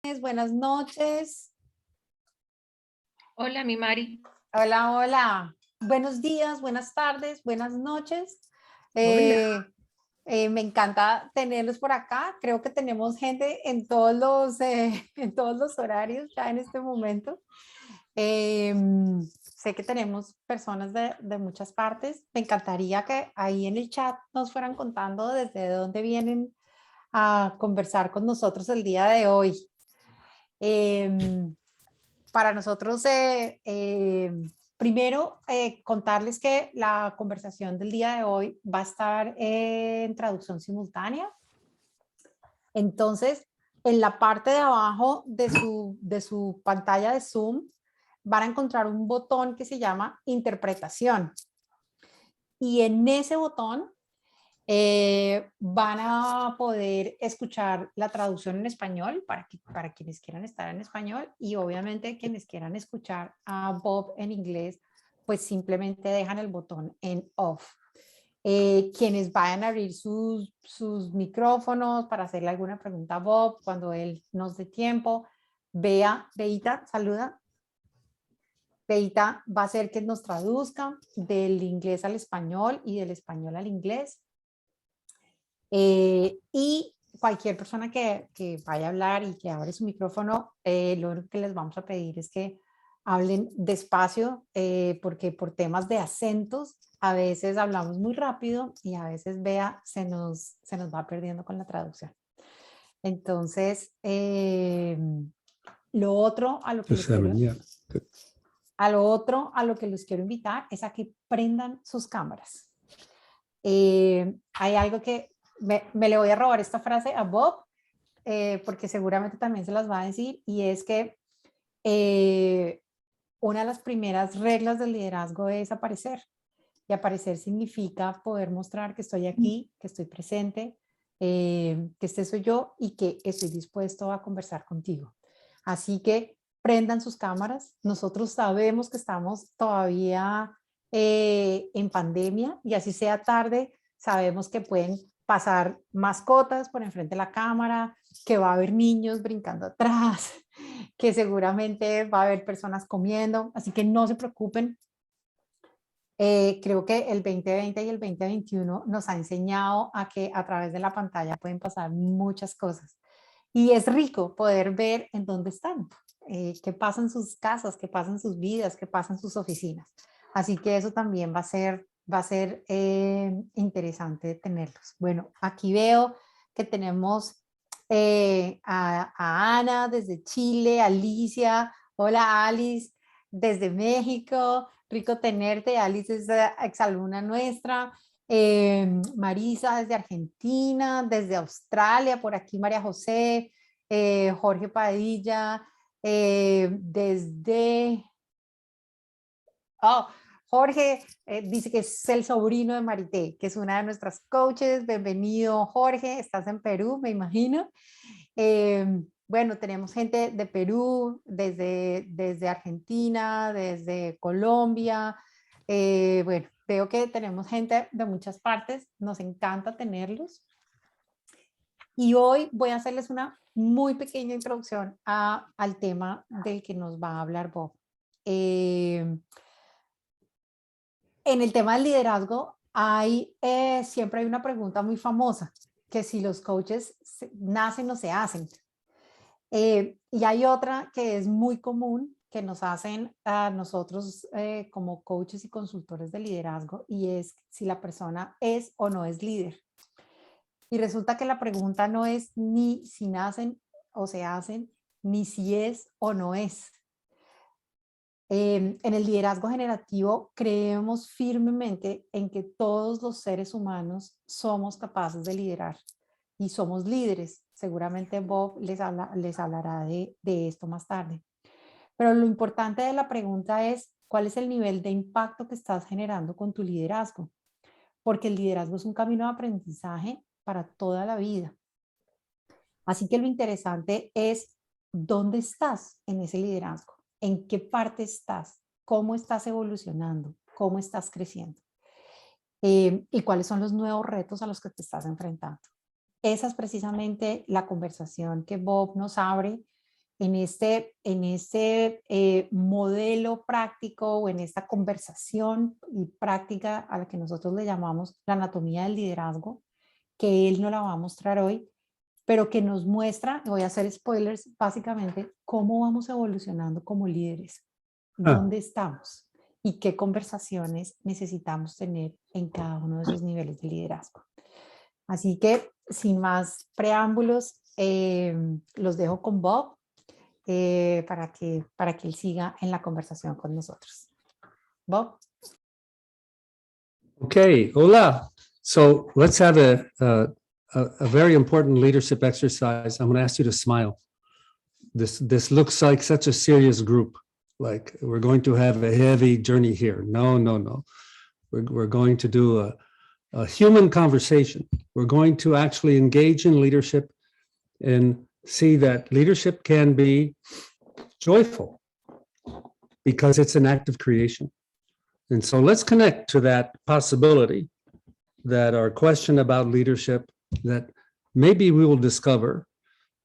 Buenas noches. Hola, mi Mari. Hola, hola. Buenos días, buenas tardes, buenas noches. Hola. Me encanta tenerlos por acá. Creo que tenemos gente en todos en todos los horarios ya en este momento. Sé que tenemos personas de muchas partes. Me encantaría que ahí en el chat nos fueran contando desde dónde vienen a conversar con nosotros el día de hoy. Para nosotros, primero, contarles que la conversación del día de hoy va a estar en traducción simultánea. Entonces, en la parte de abajo de su pantalla de Zoom, van a encontrar un botón que se llama interpretación. Y en ese botón van a poder escuchar la traducción en español para quienes quieran estar en español, y obviamente quienes quieran escuchar a Bob en inglés, pues simplemente dejan el botón en off. Quienes vayan a abrir sus micrófonos para hacerle alguna pregunta a Bob cuando él nos dé tiempo. Beita, saluda. Beita va a ser que nos traduzca del inglés al español y del español al inglés. Y cualquier persona que vaya a hablar y que abre su micrófono, lo único que les vamos a pedir es que hablen despacio, porque por temas de acentos a veces hablamos muy rápido y a veces se nos va perdiendo con la traducción. Entonces, lo otro a lo que a lo que los quiero invitar es a que prendan sus cámaras. Hay algo que me le voy a robar esta frase a Bob, porque seguramente también se las va a decir, y es que una de las primeras reglas del liderazgo es aparecer. Y aparecer significa poder mostrar que estoy aquí, que estoy presente, que este soy yo y que estoy dispuesto a conversar contigo. Así que prendan sus cámaras. Nosotros sabemos que estamos todavía en pandemia, y así sea tarde, sabemos que pueden pasar mascotas por enfrente de la cámara, que va a haber niños brincando atrás, que seguramente va a haber personas comiendo, así que no se preocupen. Creo que el 2020 y el 2021 nos ha enseñado a que a través de la pantalla pueden pasar muchas cosas. Y es rico poder ver en dónde están, qué pasa en sus casas, qué pasa en sus vidas, qué pasa en sus oficinas. Así que eso también va a ser interesante tenerlos. Bueno, aquí veo que tenemos a Ana desde Chile, Alicia, hola Alice, desde México, rico tenerte. Alice es exalumna nuestra. Marisa desde Argentina, desde Australia, por aquí María José, Jorge Padilla, desde... Oh, Jorge dice que es el sobrino de Marité, que es una de nuestras coaches. Bienvenido, Jorge. Estás en Perú, me imagino. Bueno, tenemos gente de Perú, desde Argentina, desde Colombia. Bueno, veo que tenemos gente de muchas partes. Nos encanta tenerlos. Y hoy voy a hacerles una muy pequeña introducción al tema del que nos va a hablar Bob. En el tema del liderazgo siempre hay una pregunta muy famosa, que si los coaches nacen o se hacen. Y hay otra que es muy común, que nos hacen a nosotros como coaches y consultores de liderazgo, y es si la persona es o no es líder. Y resulta que la pregunta no es ni si nacen o se hacen, ni si es o no es. En el liderazgo generativo creemos firmemente en que todos los seres humanos somos capaces de liderar y somos líderes. Seguramente Bob les hablará de esto más tarde. Pero lo importante de la pregunta es, ¿cuál es el nivel de impacto que estás generando con tu liderazgo? Porque el liderazgo es un camino de aprendizaje para toda la vida. Así que lo interesante es dónde estás en ese liderazgo, en qué parte estás, cómo estás evolucionando, cómo estás creciendo, y cuáles son los nuevos retos a los que te estás enfrentando. Esa es precisamente la conversación que Bob nos abre en este modelo práctico o en esta conversación y práctica a la que nosotros le llamamos la anatomía del liderazgo, que él nos la va a mostrar hoy, pero que nos muestra, voy a hacer spoilers, básicamente cómo vamos evolucionando como líderes, dónde estamos y qué conversaciones necesitamos tener en cada uno de esos niveles de liderazgo. Así que, sin más preámbulos, los dejo con Bob para que él siga en la conversación con nosotros. Bob. Okay, hola. So let's have a very important leadership exercise. I'm going to ask you to smile. This looks like such a serious group. Like we're going to have a heavy journey here. No. We're going to do a human conversation. We're going to actually engage in leadership and see that leadership can be joyful because it's an act of creation. And so let's connect to that possibility that our question about leadership, that maybe we will discover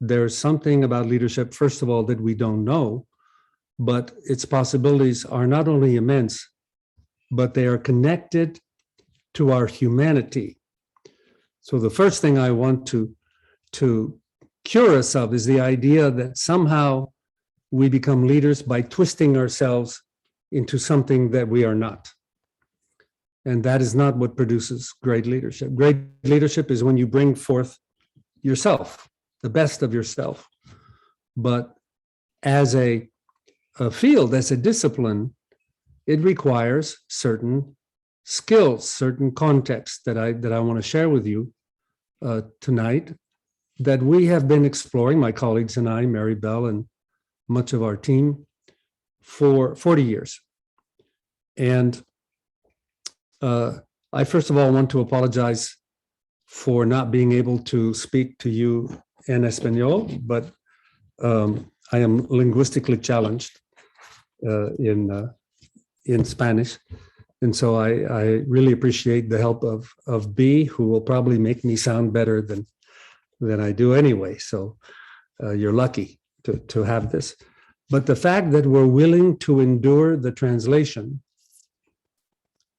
there's something about leadership, first of all, that we don't know, but its possibilities are not only immense, but they are connected to our humanity. So the first thing I want to cure us of is the idea that somehow we become leaders by twisting ourselves into something that we are not. And that is not what produces great leadership. Great leadership is when you bring forth yourself, the best of yourself. But as a field, as a discipline, it requires certain skills, certain contexts that I want to share with you tonight, that we have been exploring, my colleagues and I, Mary Bell and much of our team, for 40 years. And I first of all want to apologize for not being able to speak to you in Espanol, but I am linguistically challenged in Spanish. And so I really appreciate the help of B, who will probably make me sound better than I do anyway. So you're lucky to have this. But the fact that we're willing to endure the translation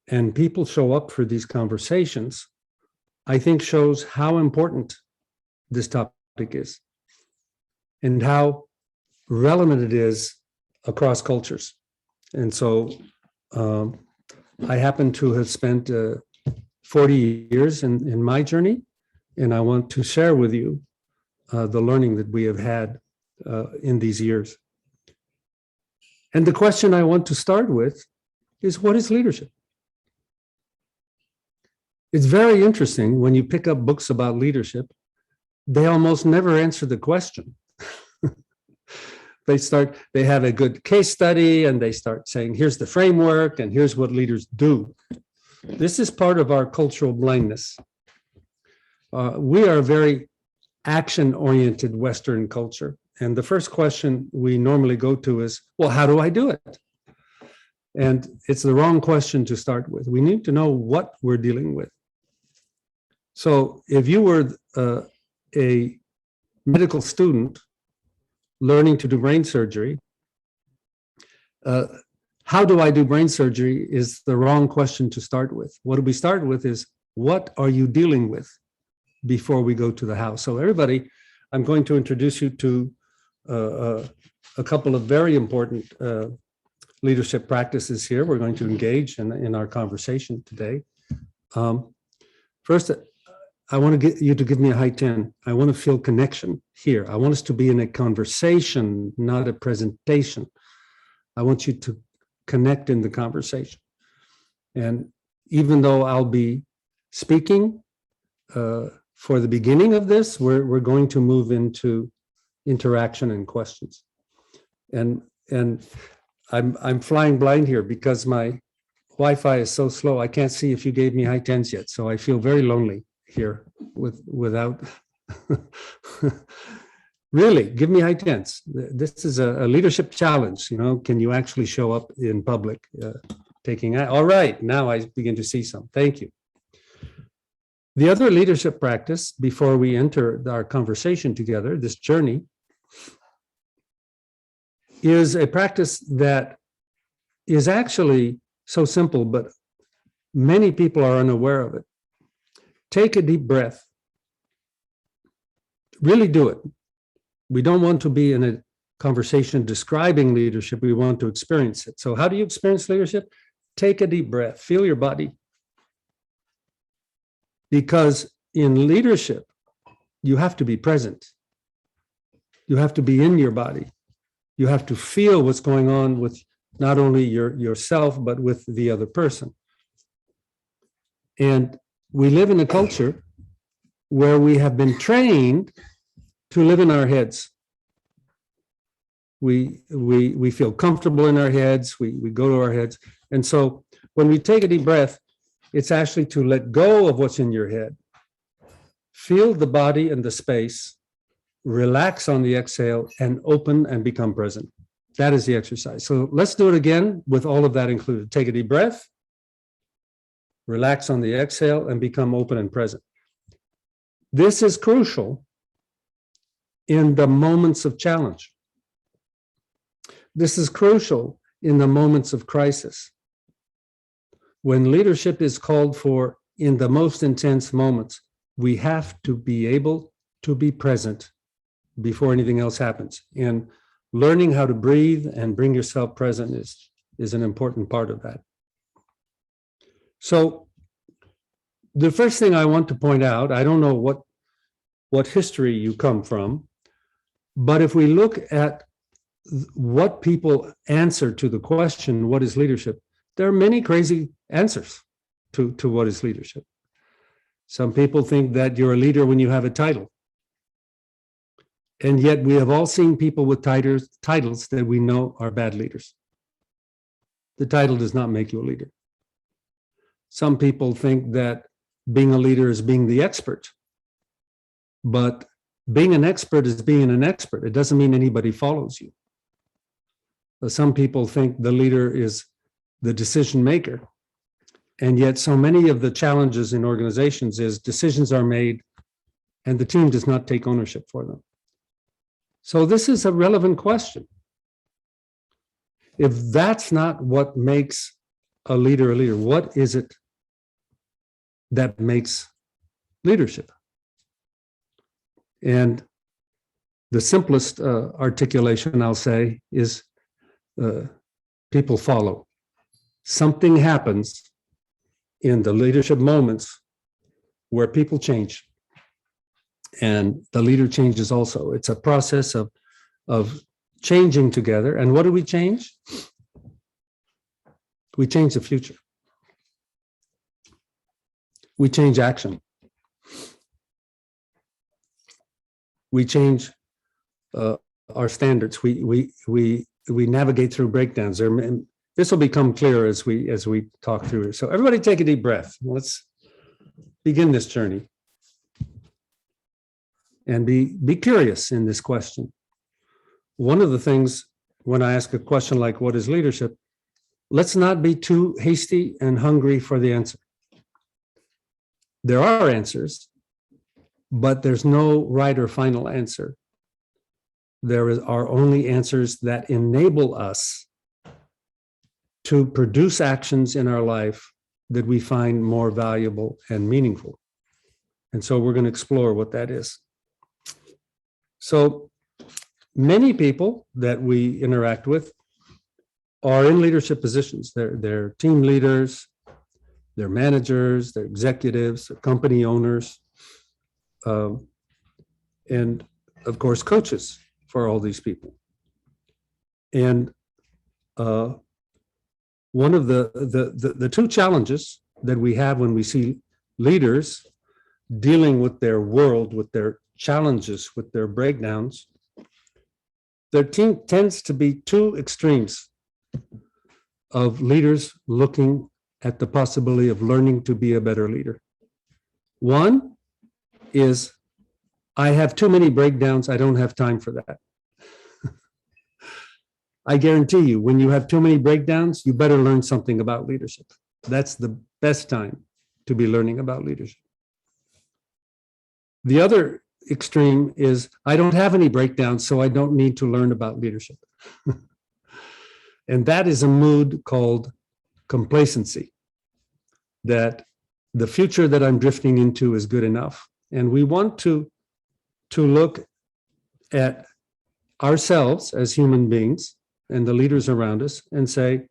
and people show up for these conversations, I think shows how important this topic is and how relevant it is across cultures. And so I happen to have spent 40 years in my journey, and I want to share with you the learning that we have had in these years. And the question I want to start with is, what is leadership? It's very interesting when you pick up books about leadership, they almost never answer the question. They have a good case study and they start saying, here's the framework and here's what leaders do. This is part of our cultural blindness. We are a very action-oriented Western culture. And the first question we normally go to is, well, how do I do it? And it's the wrong question to start with. We need to know what we're dealing with. So if you were a medical student learning to do brain surgery, how do I do brain surgery is the wrong question to start with. What we start with is, what are you dealing with before we go to the how? So everybody, I'm going to introduce you to a couple of very important leadership practices here. We're going to engage in our conversation today. First, I want to get you to give me a high 10. I want to feel connection here. I want us to be in a conversation, not a presentation. I want you to connect in the conversation. And even though I'll be speaking for the beginning of this, we're going to move into interaction and questions. And I'm flying blind here because my Wi-Fi is so slow. I can't see if you gave me high 10s yet. So I feel very lonely here without really give me high 10s. This is a leadership challenge. You know, can you actually show up in public taking all right, now I begin to see some. Thank you. The other leadership practice before we enter our conversation together, this journey, is a practice that is actually so simple, but many people are unaware of it. Take a deep breath. Really do it. We don't want to be in a conversation describing leadership. We want to experience it. So how do you experience leadership? Take a deep breath. Feel your body. Because in leadership, you have to be present. You have to be in your body. You have to feel what's going on with not only yourself, but with the other person. And we live in a culture where we have been trained to live in our heads. We feel comfortable in our heads. We go to our heads. And so when we take a deep breath, it's actually to let go of what's in your head. Feel the body and the space, relax on the exhale, and open and become present. That is the exercise. So let's do it again with all of that included. Take a deep breath, relax on the exhale, and become open and present. This is crucial in the moments of challenge. This is crucial in the moments of crisis. When leadership is called for in the most intense moments, we have to be able to be present before anything else happens. And learning how to breathe and bring yourself present is an important part of that. So the first thing I want to point out, I don't know what history you come from, but if we look at what people answer to the question, what is leadership? There are many crazy answers to what is leadership. Some people think that you're a leader when you have a title. And yet we have all seen people with titles that we know are bad leaders. The title does not make you a leader. Some people think that being a leader is being the expert. But being an expert is being an expert. It doesn't mean anybody follows you. Some people think the leader is the decision maker. And yet so many of the challenges in organizations is decisions are made and the team does not take ownership for them. So this is a relevant question. If that's not what makes a leader, what is it that makes leadership? And the simplest articulation I'll say is people follow. Something happens in the leadership moments where people change. And the leader changes also. It's a process of changing together. And what do we change? We change the future. We change action. We change our standards. We navigate through breakdowns. This will become clearer as we talk through it. So everybody take a deep breath. Let's begin this journey. And be curious in this question. One of the things when I ask a question like, what is leadership? Let's not be too hasty and hungry for the answer. There are answers, but there's no right or final answer. There are only answers that enable us to produce actions in our life that we find more valuable and meaningful. And so we're going to explore what that is. So many people that we interact with are in leadership positions. They're team leaders, they're managers, they're executives, they're company owners, and of course, coaches for all these people. And one of the two challenges that we have when we see leaders dealing with their world, with their challenges, with their breakdowns, there tends to be two extremes of leaders looking at the possibility of learning to be a better leader. One is, I have too many breakdowns, I don't have time for that. I guarantee you, when you have too many breakdowns, you better learn something about leadership. That's the best time to be learning about leadership. The other extreme is, I don't have any breakdowns, so I don't need to learn about leadership. And that is a mood called complacency, that the future that I'm drifting into is good enough. And we want to look at ourselves as human beings and the leaders around us and say,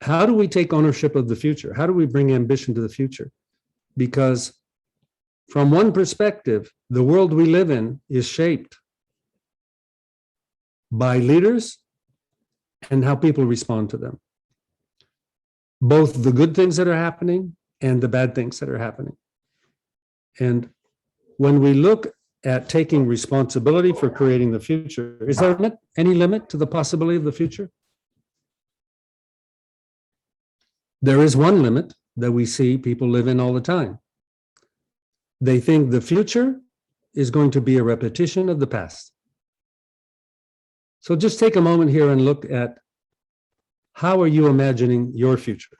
how do we take ownership of the future? How do we bring ambition to the future? Because from one perspective, the world we live in is shaped by leaders and how people respond to them. Both the good things that are happening and the bad things that are happening. And when we look at taking responsibility for creating the future, is there any limit to the possibility of the future? There is one limit that we see people live in all the time. They think the future is going to be a repetition of the past. So just take a moment here and look at, how are you imagining your future?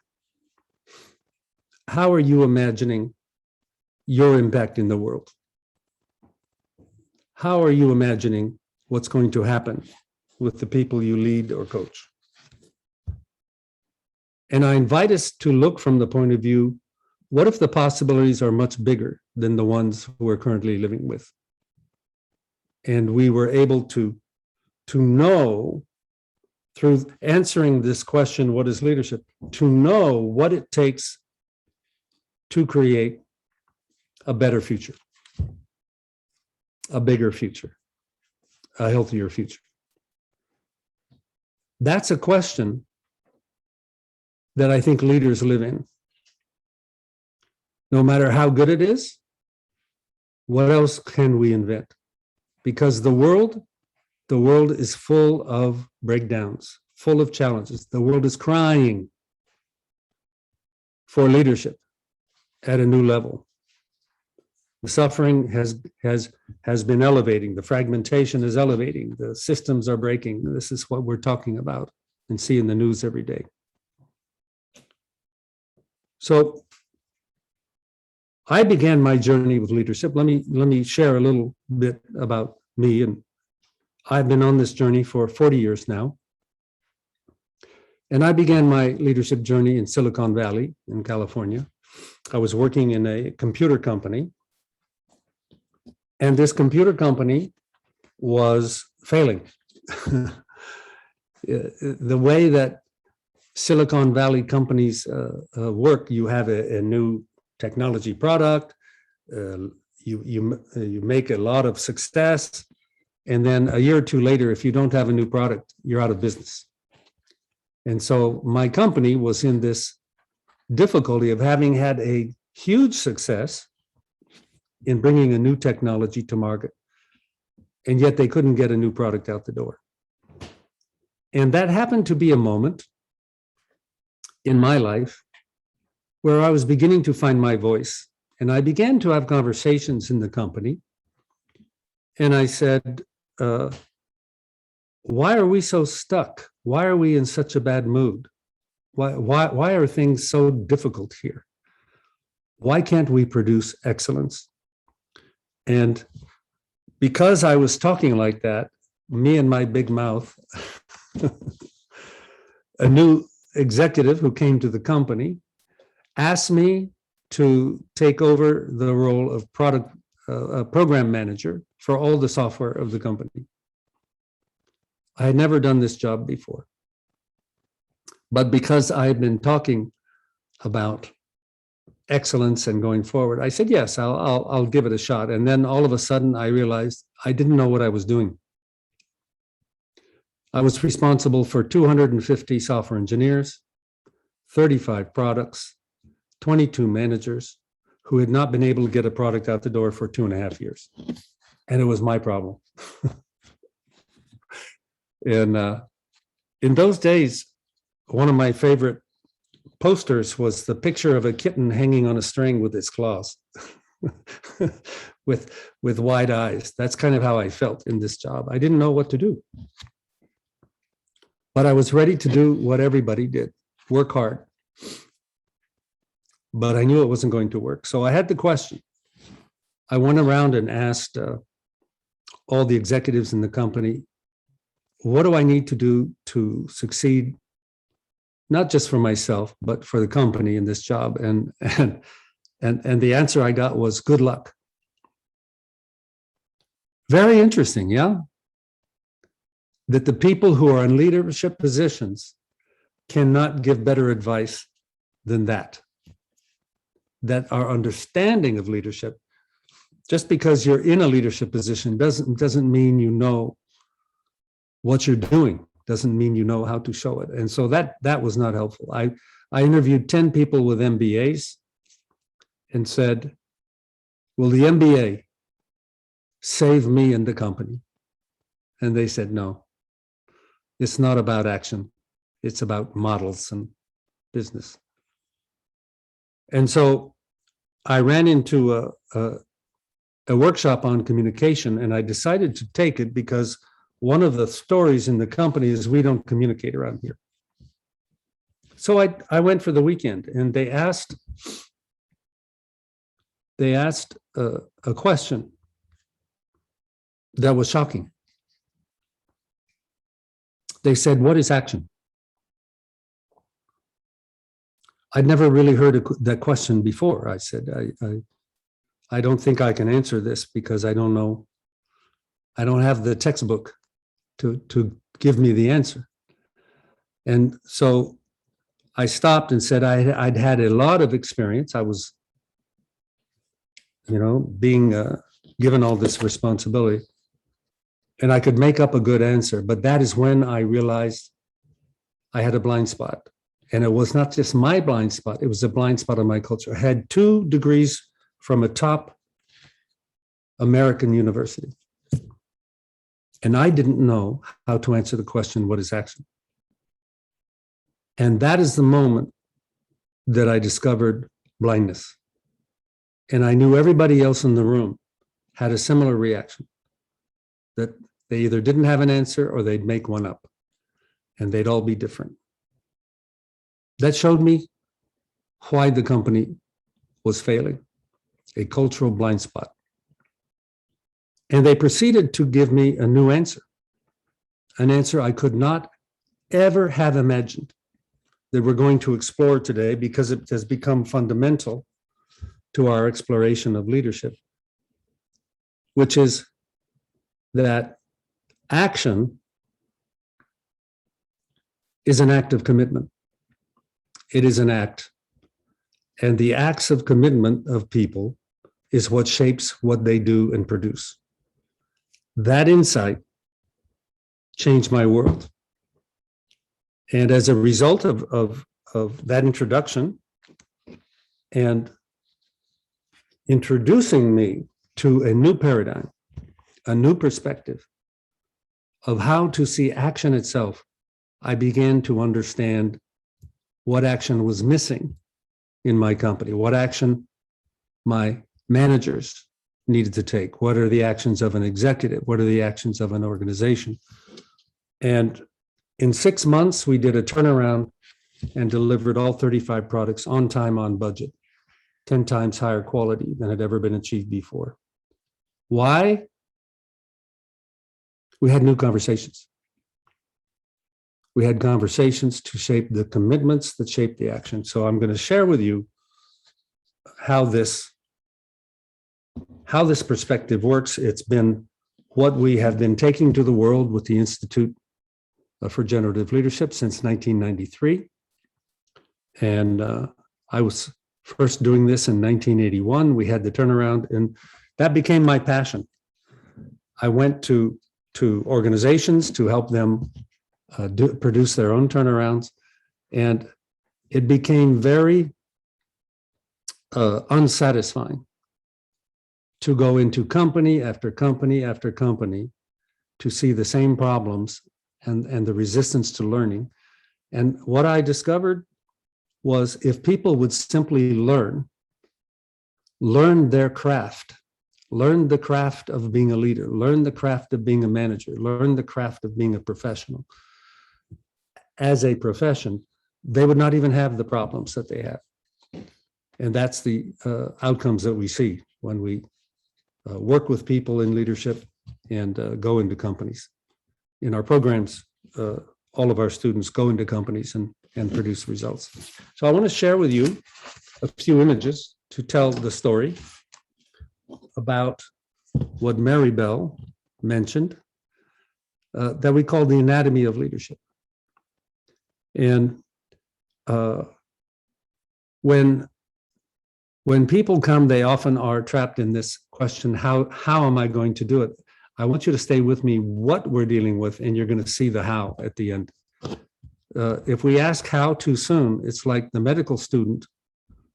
How are you imagining your impact in the world? How are you imagining what's going to happen with the people you lead or coach? And I invite us to look from the point of view, what if the possibilities are much bigger than the ones we're currently living with? And we were able to know, through answering this question, what is leadership, to know what it takes to create a better future, a bigger future, a healthier future. That's a question that I think leaders live in. No matter how good it is, what else can we invent? Because the world is full of breakdowns, full of challenges. The world is crying for leadership at a new level. The suffering has been elevating. The fragmentation is elevating. The systems are breaking. This is what we're talking about and see in the news every day. So I began my journey with leadership. Let me share a little bit about me. And I've been on this journey for 40 years now. And I began my leadership journey in Silicon Valley in California. I was working in a computer company. And this computer company was failing. The way that Silicon Valley companies work, you have a new technology product, you make a lot of success, and then a year or two later, if you don't have a new product, you're out of business. And so my company was in this difficulty of having had a huge success in bringing a new technology to market, and yet they couldn't get a new product out the door. And that happened to be a moment in my life where I was beginning to find my voice. And I began to have conversations in the company. And I said, why are we so stuck? Why are we in such a bad mood? Why are things so difficult here? Why can't we produce excellence? And because I was talking like that, me and my big mouth, a new executive who came to the company asked me to take over the role of program manager for all the software of the company. I had never done this job before. But because I had been talking about excellence and going forward, I said, yes, I'll give it a shot. And then all of a sudden I realized I didn't know what I was doing. I was responsible for 250 software engineers, 35 products, 22 managers who had not been able to get a product out the door for 2.5 years. And it was my problem. And in those days, one of my favorite posters was the picture of a kitten hanging on a string with its claws, with wide eyes. That's kind of how I felt in this job. I didn't know what to do. But I was ready to do what everybody did, work hard. But I knew it wasn't going to work. So I had the question. I went around and asked all the executives in the company, what do I need to do to succeed, not just for myself, but for the company in this job? And the answer I got was good luck. Very interesting, yeah? That the people who are in leadership positions cannot give better advice than that. That our understanding of leadership, just because you're in a leadership position doesn't mean you know what you're doing, doesn't mean you know how to show it. And so that was not helpful. I interviewed 10 people with MBAs and said, will the MBA save me and the company? And they said, no, it's not about action. It's about models and business. And so I ran into a workshop on communication, and I decided to take it because one of the stories in the company is we don't communicate around here. So I went for the weekend, and they asked a question that was shocking. They said, what is action? I'd never really heard that question before. I said, I don't think I can answer this because I don't know. I don't have the textbook to give me the answer. And so I stopped and said I'd had a lot of experience. I was, being given all this responsibility, and I could make up a good answer. But that is when I realized I had a blind spot. And it was not just my blind spot, it was a blind spot of my culture. I had 2 degrees from a top American university. And I didn't know how to answer the question, what is action? And that is the moment that I discovered blindness. And I knew everybody else in the room had a similar reaction, that they either didn't have an answer or they'd make one up, and they'd all be different. That showed me why the company was failing, a cultural blind spot. And they proceeded to give me a new answer, an answer I could not ever have imagined that we're going to explore today because it has become fundamental to our exploration of leadership, which is that action is an act of commitment. It is an act. And the acts of commitment of people is what shapes what they do and produce. That insight changed my world. And as a result of that introduction and introducing me to a new paradigm, a new perspective of how to see action itself, I began to understand what action was missing in my company, what action my managers needed to take, what are the actions of an executive, what are the actions of an organization. And in 6 months, we did a turnaround and delivered all 35 products on time, on budget, 10 times higher quality than had ever been achieved before. Why? We had new conversations. We had conversations to shape the commitments that shape the action. So I'm going to share with you how this perspective works. It's been what we have been taking to the world with the Institute for Generative Leadership since 1993. And I was first doing this in 1981. We had the turnaround, and that became my passion. I went to organizations to help them produce their own turnarounds, and it became very unsatisfying to go into company after company after company to see the same problems and the resistance to learning. And what I discovered was if people would simply learn their craft, learn the craft of being a leader, learn the craft of being a manager, learn the craft of being a professional as a profession, they would not even have the problems that they have. And that's the outcomes that we see when we work with people in leadership and go into companies. in our programs, all of our students go into companies and produce results. So I want to share with you a few images to tell the story about what Mary Bell mentioned, that we call the anatomy of leadership. And when people come, they often are trapped in this question, how am I going to do it? I want you to stay with me what we're dealing with, and you're going to see the how at the end. If we ask how too soon, it's like the medical student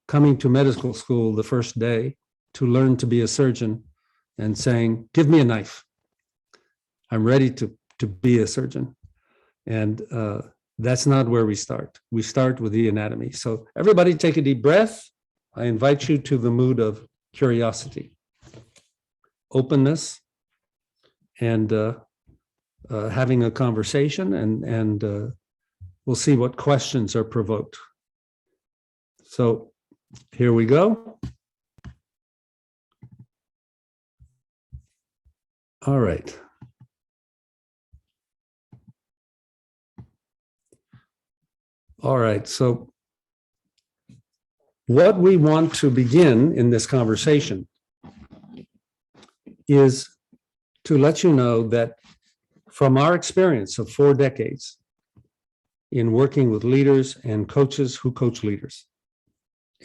coming to medical school the first day to learn to be a surgeon and saying, give me a knife. I'm ready to be a surgeon. And that's not where we start. We start with the anatomy. So everybody take a deep breath. I invite you to the mood of curiosity, openness, and having a conversation, and we'll see what questions are provoked. So here we go. All right. All right, so what we want to begin in this conversation is to let you know that from our experience of 4 decades in working with leaders and coaches who coach leaders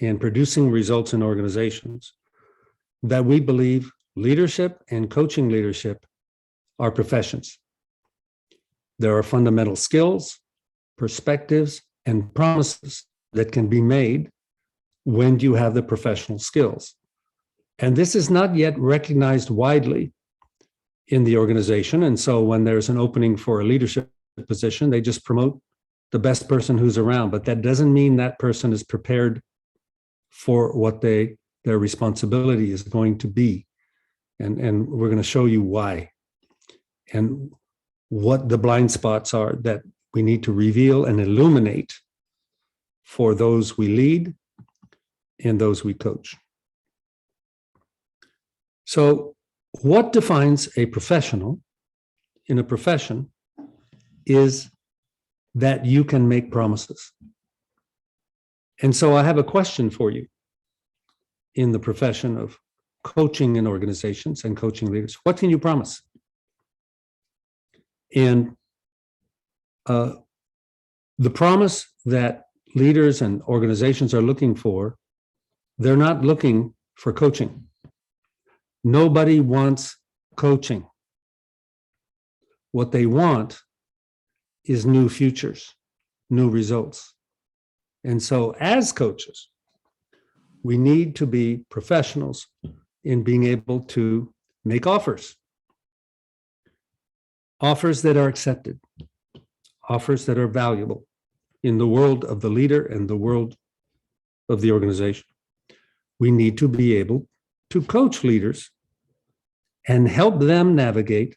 and producing results in organizations, that we believe leadership and coaching leadership are professions. There are fundamental skills, perspectives, and promises that can be made when you have the professional skills. And this is not yet recognized widely in the organization. And so when there's an opening for a leadership position, they just promote the best person who's around. But that doesn't mean that person is prepared for what their responsibility is going to be. And we're going to show you why and what the blind spots are that we need to reveal and illuminate for those we lead and those we coach. So what defines a professional in a profession is that you can make promises. And so I have a question for you in the profession of coaching in organizations and coaching leaders. What can you promise? And the promise that leaders and organizations are looking for, they're not looking for coaching. Nobody wants coaching. What they want is new futures, new results. And so as coaches, we need to be professionals in being able to make offers. Offers that are accepted, offers that are valuable in the world of the leader and the world of the organization. We need to be able to coach leaders and help them navigate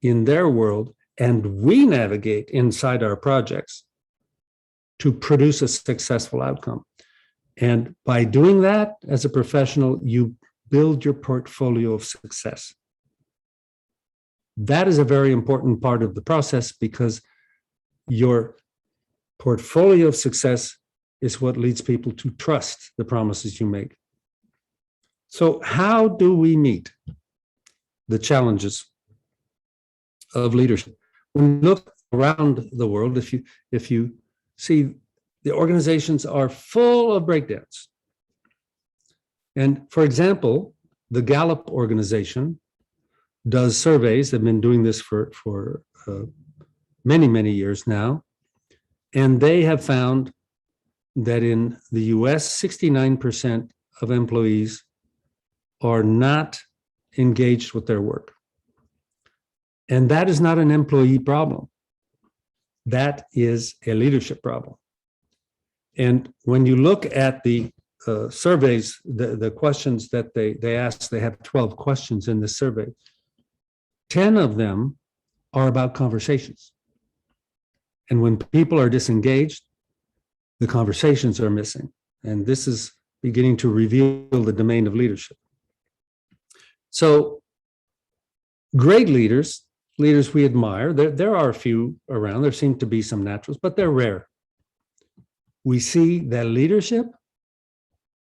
in their world, and we navigate inside our projects to produce a successful outcome. And by doing that as a professional, you build your portfolio of success. That is a very important part of the process, because your portfolio of success is what leads people to trust the promises you make. So how do we meet the challenges of leadership? When you look around the world, if you see, the organizations are full of breakdowns. And for example, the Gallup organization does surveys. They've been doing this for many, many years now. And they have found that in the US, 69% of employees are not engaged with their work. And that is not an employee problem. That is a leadership problem. And when you look at the surveys, the questions that they ask, they have 12 questions in this survey. 10 of them are about conversations. And when people are disengaged, the conversations are missing. And this is beginning to reveal the domain of leadership. So great leaders leaders we admire. There are a few around. There seem to be some naturals, but they're rare. We see that leadership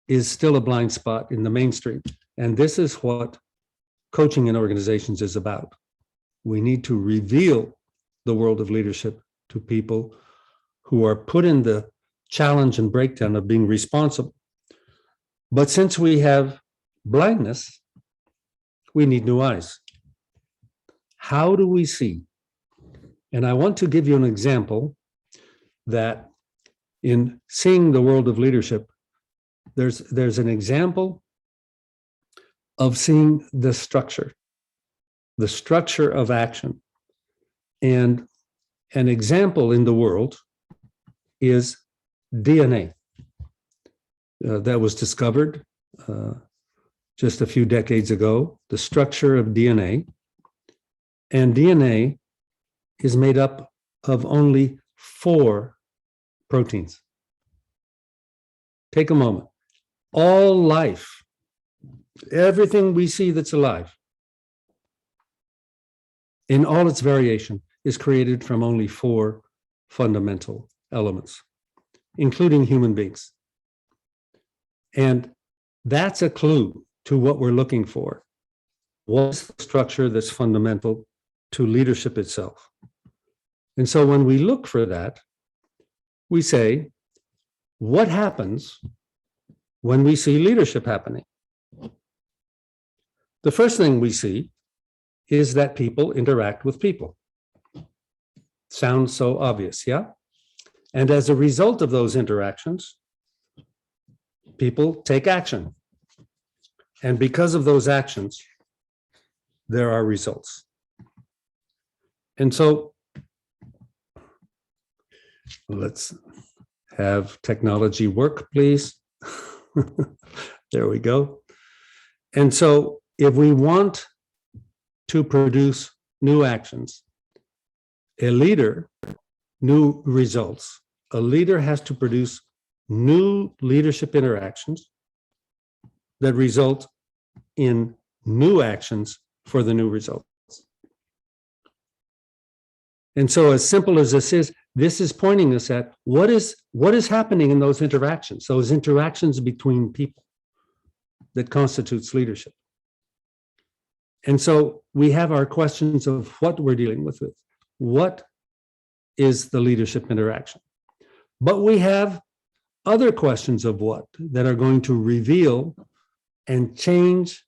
is still a blind spot in the mainstream. And this is what coaching in organizations is about. We need to reveal the world of leadership to people who are put in the challenge and breakdown of being responsible. But since we have blindness, we need new eyes. How do we see? And I want to give you an example that in seeing the world of leadership, there's an example of seeing the structure of action. And an example in the world is DNA. That was discovered just a few decades ago, the structure of DNA. And DNA is made up of only 4 proteins. Take a moment. All life, everything we see that's alive, in all its variation, is created from only 4 fundamental elements, including human beings. And that's a clue to what we're looking for. What's the structure that's fundamental to leadership itself? And so when we look for that, we say, what happens when we see leadership happening? The first thing we see is that people interact with people. Sounds so obvious, yeah? And as a result of those interactions, people take action. And because of those actions, there are results. And so let's have technology work, please. There we go. And so if we want to produce new actions, a leader, new results, a leader has to produce new leadership interactions that result in new actions for the new results. And so as simple as this is pointing us at what is happening in those interactions between people that constitutes leadership. And so we have our questions of what we're dealing with. What is the leadership interaction? But we have other questions of what that are going to reveal and change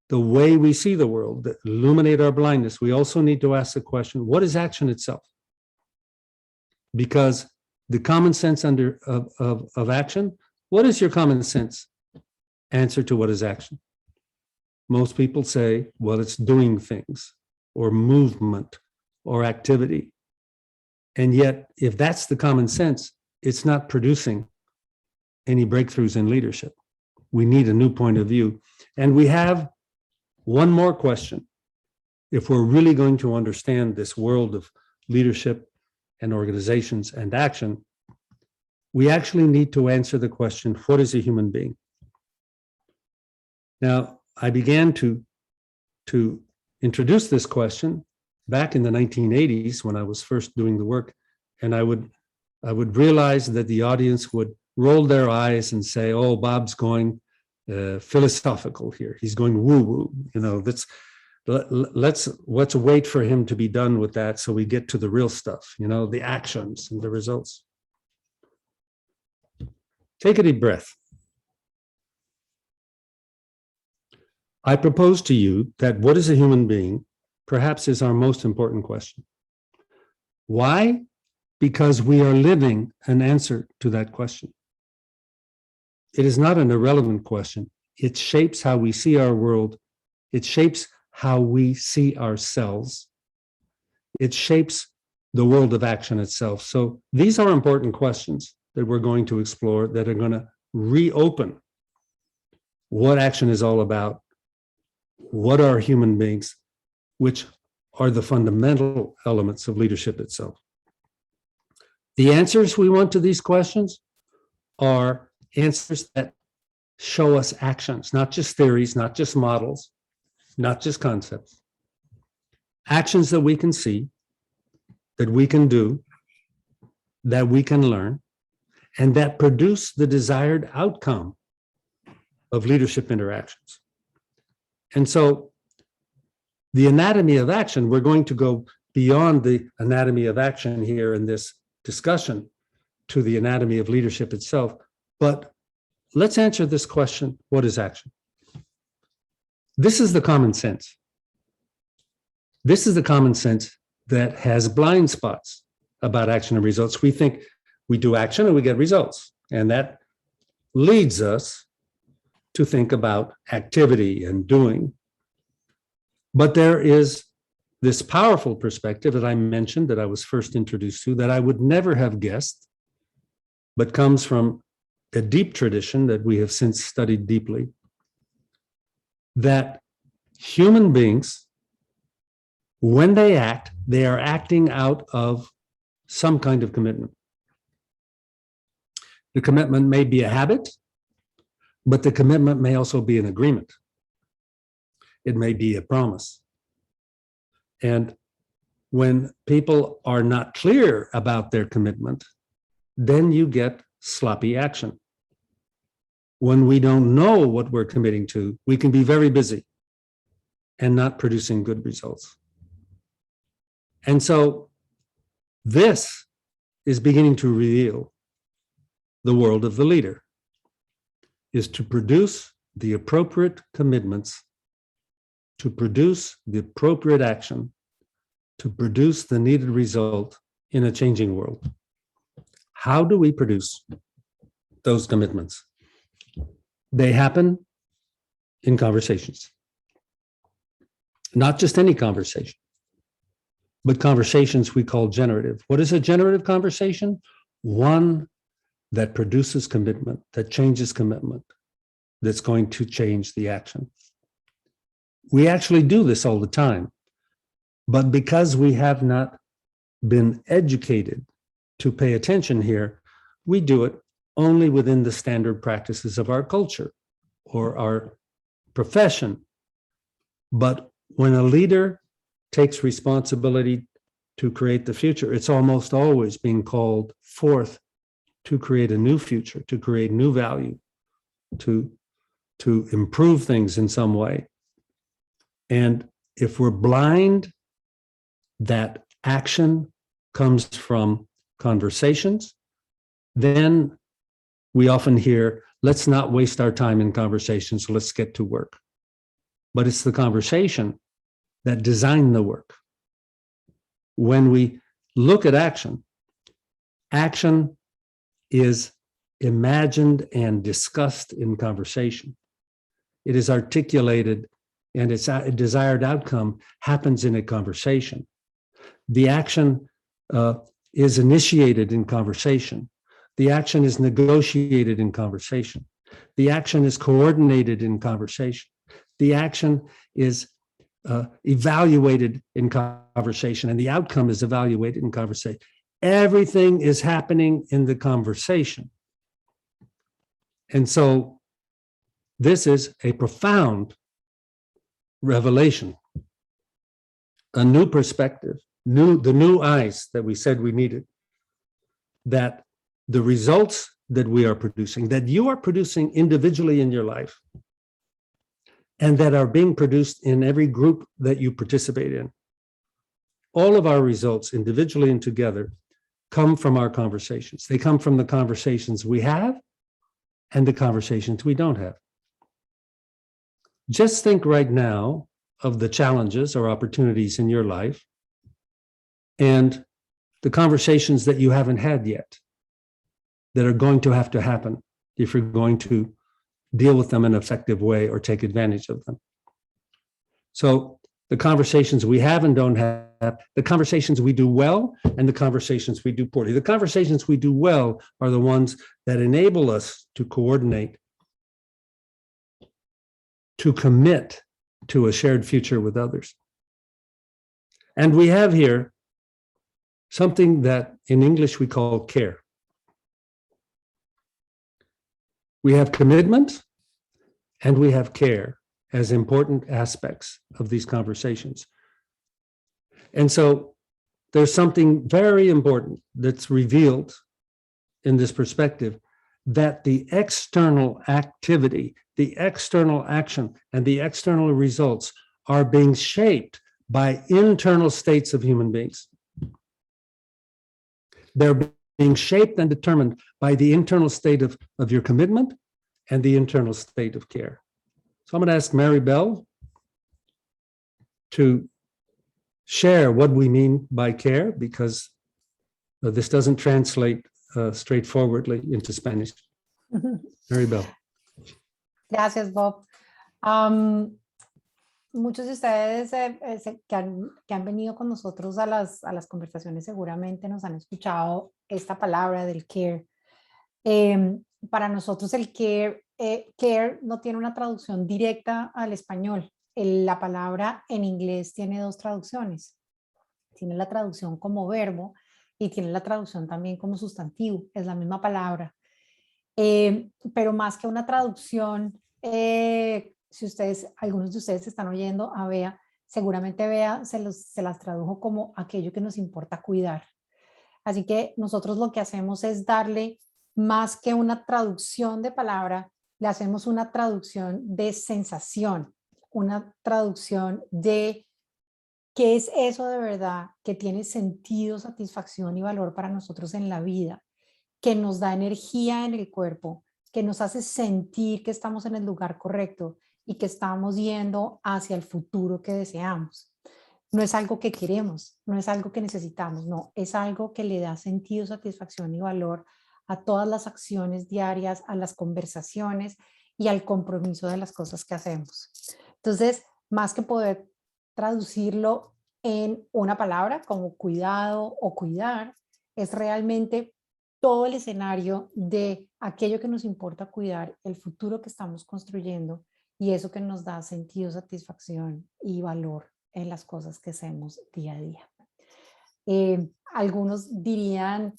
the way we see the world, that illuminate our blindness. We also need to ask the question, what is action itself? Because the common sense of action, what is your common sense answer to what is action? Most people say, well, it's doing things or movement or activity. And yet, if that's the common sense, it's not producing any breakthroughs in leadership. We need a new point of view. And we have one more question. If we're really going to understand this world of leadership and organizations and action, we actually need to answer the question, what is a human being? Now, I began to introduce this question back in the 1980s when I was first doing the work, and I would realize that the audience would roll their eyes and say, oh, Bob's going philosophical here. He's going woo-woo. Let's wait for him to be done with that so we get to the real stuff, the actions and the results. Take a deep breath. I propose to you that what is a human being perhaps is our most important question. Why? Because we are living an answer to that question. It is not an irrelevant question. It shapes how we see our world. It shapes how we see ourselves. It shapes the world of action itself. So these are important questions that we're going to explore that are going to reopen what action is all about. What are human beings, which are the fundamental elements of leadership itself? The answers we want to these questions are answers that show us actions, not just theories, not just models, not just concepts. actions that we can see, that we can do, that we can learn, and that produce the desired outcome of leadership interactions. And so the anatomy of action, we're going to go beyond the anatomy of action here in this discussion to the anatomy of leadership itself. But let's answer this question: what is action? This is the common sense. This is the common sense that has blind spots about action and results. We think we do action and we get results. And that leads us to think about activity and doing. But there is this powerful perspective that I mentioned, that I was first introduced to, that I would never have guessed, but comes from a deep tradition that we have since studied deeply, that human beings, when they act, they are acting out of some kind of commitment. The commitment may be a habit, but the commitment may also be an agreement. It may be a promise. And when people are not clear about their commitment, then you get sloppy action. When we don't know what we're committing to, we can be very busy and not producing good results. And so this is beginning to reveal the world of the leader, is to produce the appropriate commitments, to produce the appropriate action, to produce the needed result in a changing world. How do we produce those commitments? They happen in conversations. Not just any conversation, but conversations we call generative. What is a generative conversation? One that produces commitment, that changes commitment, that's going to change the action. We actually do this all the time, but because we have not been educated to pay attention here, we do it only within the standard practices of our culture or our profession. But when a leader takes responsibility to create the future, it's almost always being called forth to create a new future, to create new value, to improve things in some way. And if we're blind that action comes from conversations, then we often hear, let's not waste our time in conversations, let's get to work. But it's the conversation that designed the work. When we look at action, action is imagined and discussed in conversation. It is articulated, and its desired outcome happens in a conversation. The action is initiated in conversation. The action is negotiated in conversation. The action is coordinated in conversation. The action is evaluated in conversation, and the outcome is evaluated in conversation. Everything is happening in the conversation. And so this is a profound revelation, a new perspective, the new eyes that we said we needed, that the results that we are producing, that you are producing individually in your life, and that are being produced in every group that you participate in. All of our results, individually and together, come from our conversations. They come from the conversations we have and the conversations we don't have. Just think right now of the challenges or opportunities in your life and the conversations that you haven't had yet that are going to have to happen if you're going to deal with them in an effective way or take advantage of them. So the conversations we have and don't have, the conversations we do well and the conversations we do poorly. The conversations we do well are the ones that enable us to coordinate, to commit to a shared future with others. And we have here something that in English we call care. We have commitment and we have care as important aspects of these conversations. And so there's something very important that's revealed in this perspective, that the external activity, the external action, and the external results are being shaped by internal states of human beings. They're being shaped and determined by the internal state of your commitment and the internal state of care. So I'm going to ask Mary Bell to share what we mean by care, because this doesn't translate straightforwardly into Spanish. Mary Bell. Gracias, Bob. Muchos de ustedes que han venido con nosotros a las conversaciones seguramente nos han escuchado esta palabra del care. Para nosotros el care no tiene una traducción directa al español. La palabra en inglés tiene dos traducciones. Tiene la traducción como verbo y tiene la traducción también como sustantivo. Es la misma palabra. Pero más que una traducción, si algunos de ustedes están oyendo a Bea, seguramente Bea se las tradujo como aquello que nos importa cuidar. Así que nosotros lo que hacemos es darle más que una traducción de palabra, le hacemos una traducción de sensación, una traducción de qué es eso de verdad que tiene sentido, satisfacción y valor para nosotros en la vida, que nos da energía en el cuerpo, que nos hace sentir que estamos en el lugar correcto y que estamos yendo hacia el futuro que deseamos. No es algo que queremos, no es algo que necesitamos, no, es algo que le da sentido, satisfacción y valor a todas las acciones diarias, a las conversaciones y al compromiso de las cosas que hacemos. Entonces, más que poder traducirlo en una palabra como cuidado o cuidar, es realmente todo el escenario de aquello que nos importa cuidar, el futuro que estamos construyendo y eso que nos da sentido, satisfacción y valor en las cosas que hacemos día a día. Algunos dirían,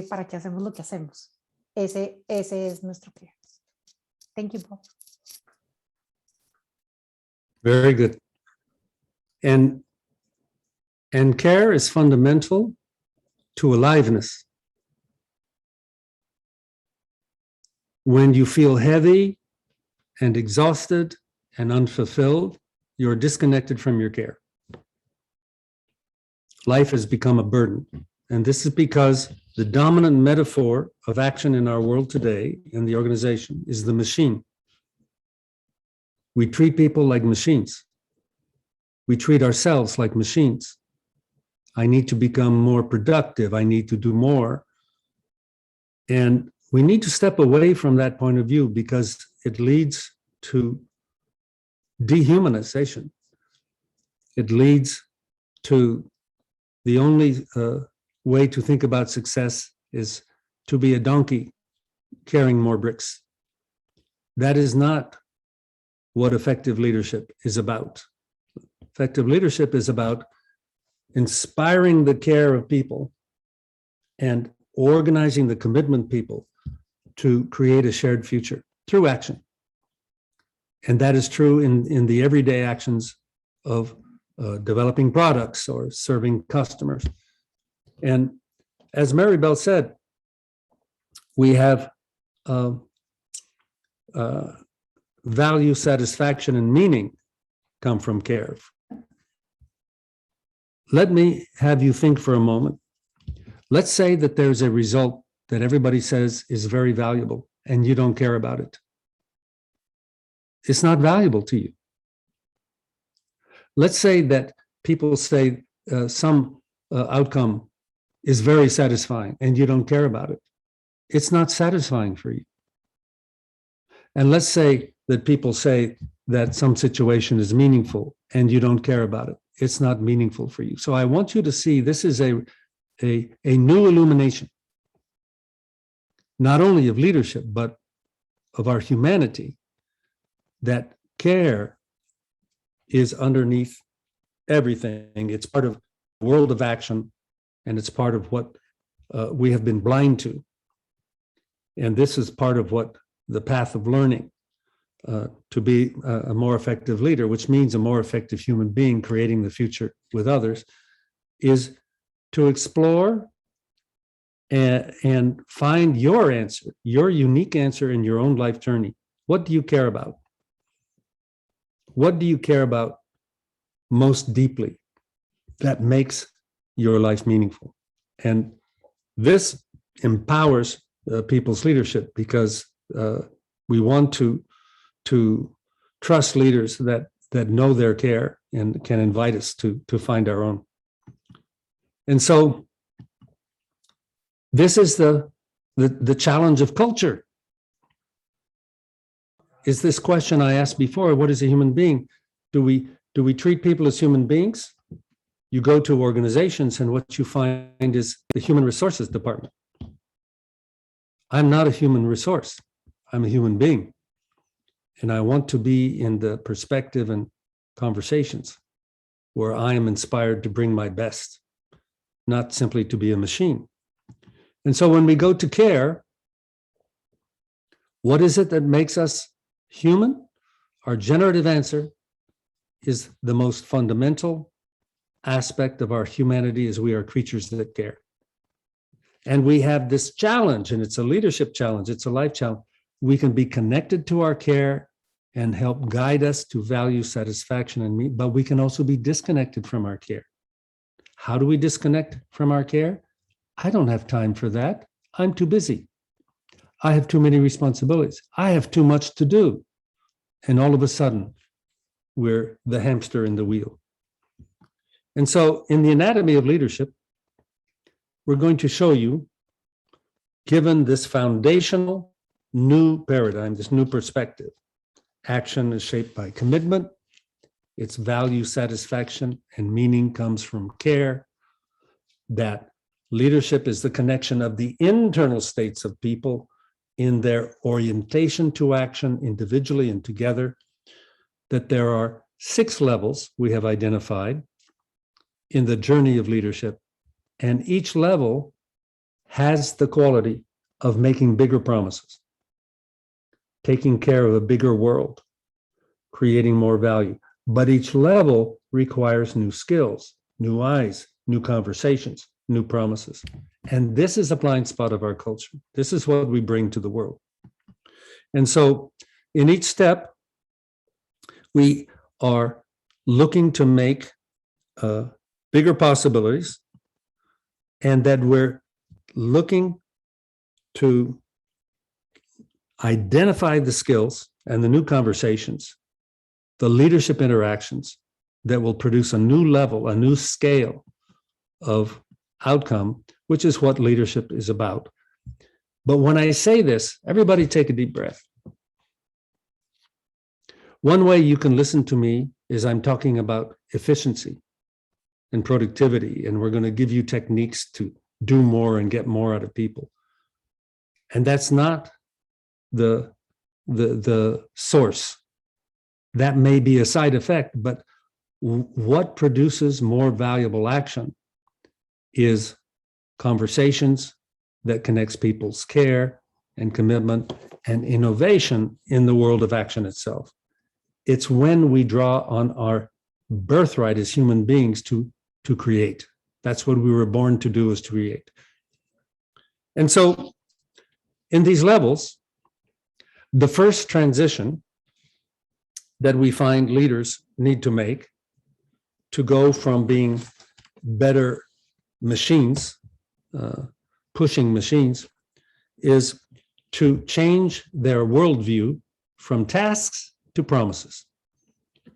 ¿para qué hacemos lo que hacemos? Ese es nuestro care. Thank you, Bob. Very good. And care is fundamental to aliveness. When you feel heavy and exhausted and unfulfilled, you're disconnected from your care. Life has become a burden. And this is because the dominant metaphor of action in our world today in the organization is the machine. We treat people like machines. We treat ourselves like machines. I need to become more productive. I need to do more. And we need to step away from that point of view because it leads to dehumanization. It leads to the only way to think about success is to be a donkey carrying more bricks. That is not what effective leadership is about. Effective leadership is about inspiring the care of people and organizing the commitment people to create a shared future through action. And that is true in the everyday actions of developing products or serving customers. And as Mary Bell said, we have value, satisfaction, and meaning come from care. Let me have you think for a moment. Let's say that there's a result that everybody says is very valuable and you don't care about it. It's not valuable to you. Let's say that people say some outcome is very satisfying and you don't care about it. It's not satisfying for you. And let's say that people say that some situation is meaningful and you don't care about it. It's not meaningful for you. So I want you to see this is a new illumination, not only of leadership, but of our humanity, that care is underneath everything. It's part of the world of action, and it's part of what we have been blind to. And this is part of what the path of learning to be a more effective leader, which means a more effective human being creating the future with others. is to explore and find your answer, your unique answer in your own life journey. What do you care about? What do you care about most deeply that makes your life meaningful? And this empowers people's leadership, because we want to trust leaders that know their care and can invite us to find our own. And so this is the challenge of culture. Is this question I asked before: what is a human being? Do we treat people as human beings? You go to organizations and what you find is the human resources department. I'm not a human resource. I'm a human being. And I want to be in the perspective and conversations where I am inspired to bring my best, not simply to be a machine. And so when we go to care, what is it that makes us human? Our generative answer is the most fundamental aspect of our humanity, is we are creatures that care. And we have this challenge, and it's a leadership challenge, it's a life challenge. We can be connected to our care and help guide us to value, satisfaction, and meaning, but we can also be disconnected from our care. How do we disconnect from our care? I don't have time for that. I'm too busy. I have too many responsibilities. I have too much to do. And all of a sudden, we're the hamster in the wheel. And so in the anatomy of leadership, we're going to show you, given this foundational new paradigm, this new perspective, action is shaped by commitment, its value, satisfaction, and meaning comes from care, that leadership is the connection of the internal states of people in their orientation to action individually and together, that there are 6 levels we have identified in the journey of leadership, and each level has the quality of making bigger promises, taking care of a bigger world, creating more value. But each level requires new skills, new eyes, new conversations, new promises. And this is a blind spot of our culture. This is what we bring to the world. And so in each step, we are looking to make bigger possibilities, and that we're looking to identify the skills and the new conversations, the leadership interactions that will produce a new level, a new scale of outcome, which is what leadership is about. But when I say this, everybody take a deep breath. One way you can listen to me is I'm talking about efficiency and productivity, and we're going to give you techniques to do more and get more out of people. And that's not the source. That may be a side effect, but what produces more valuable action is conversations that connects people's care and commitment and innovation in the world of action itself. It's when we draw on our birthright as human beings to create. That's what we were born to do, is to create. And so in these levels, the first transition that we find leaders need to make to go from being better machines, pushing machines, is to change their worldview from tasks to promises,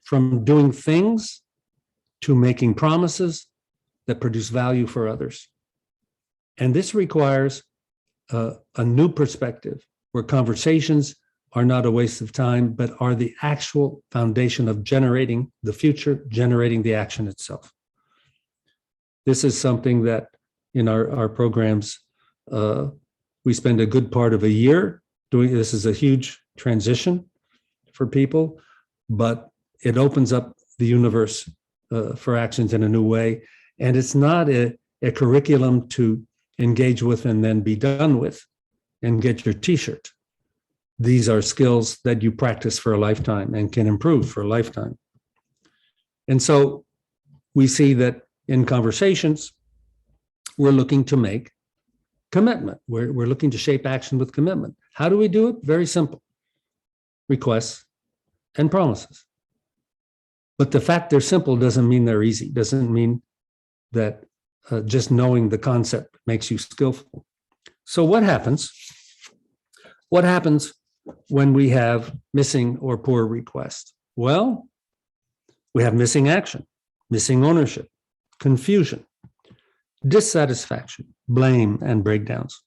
from doing things to making promises that produce value for others. And this requires a new perspective where conversations are not a waste of time, but are the actual foundation of generating the future, generating the action itself. This is something that in our programs, we spend a good part of a year doing. This is a huge transition for people, but it opens up the universe for actions in a new way. And it's not a curriculum to engage with and then be done with and get your t-shirt. These are skills that you practice for a lifetime and can improve for a lifetime. And so we see that in conversations, we're looking to make commitment. We're looking to shape action with commitment. How do we do it? Very simple. Requests and promises. But the fact they're simple doesn't mean they're easy. Doesn't mean that just knowing the concept makes you skillful. So what happens? What happens when we have missing or poor requests? Well, we have missing action, missing ownership, confusion, dissatisfaction, blame, and breakdowns.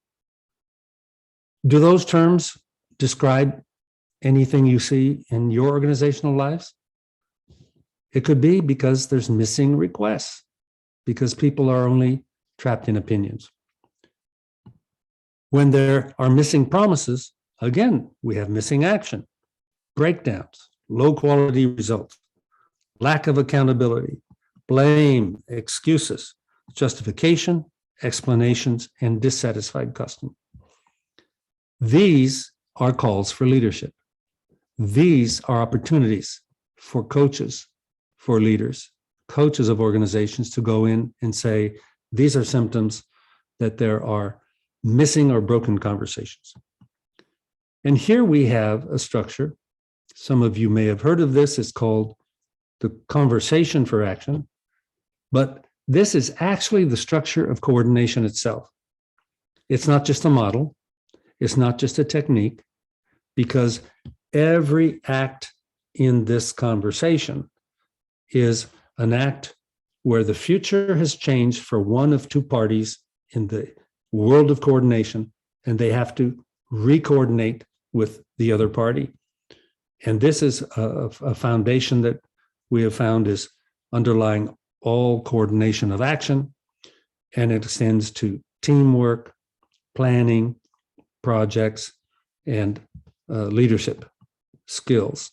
Do those terms describe anything you see in your organizational lives? It could be because there's missing requests, because people are only trapped in opinions. When there are missing promises, again, we have missing action, breakdowns, low quality results, lack of accountability, blame, excuses, justification, explanations, and dissatisfied customer. These are calls for leadership. These are opportunities for coaches, for leaders, coaches of organizations to go in and say, these are symptoms that there are missing or broken conversations. And here we have a structure. Some of you may have heard of this. It's called the conversation for action. But this is actually the structure of coordination itself. It's not just a model. It's not just a technique, because every act in this conversation is an act where the future has changed for one of two parties in the world of coordination, and they have to re-coordinate with the other party. And this is a foundation that we have found is underlying all coordination of action, and it extends to teamwork, planning, projects, and leadership skills.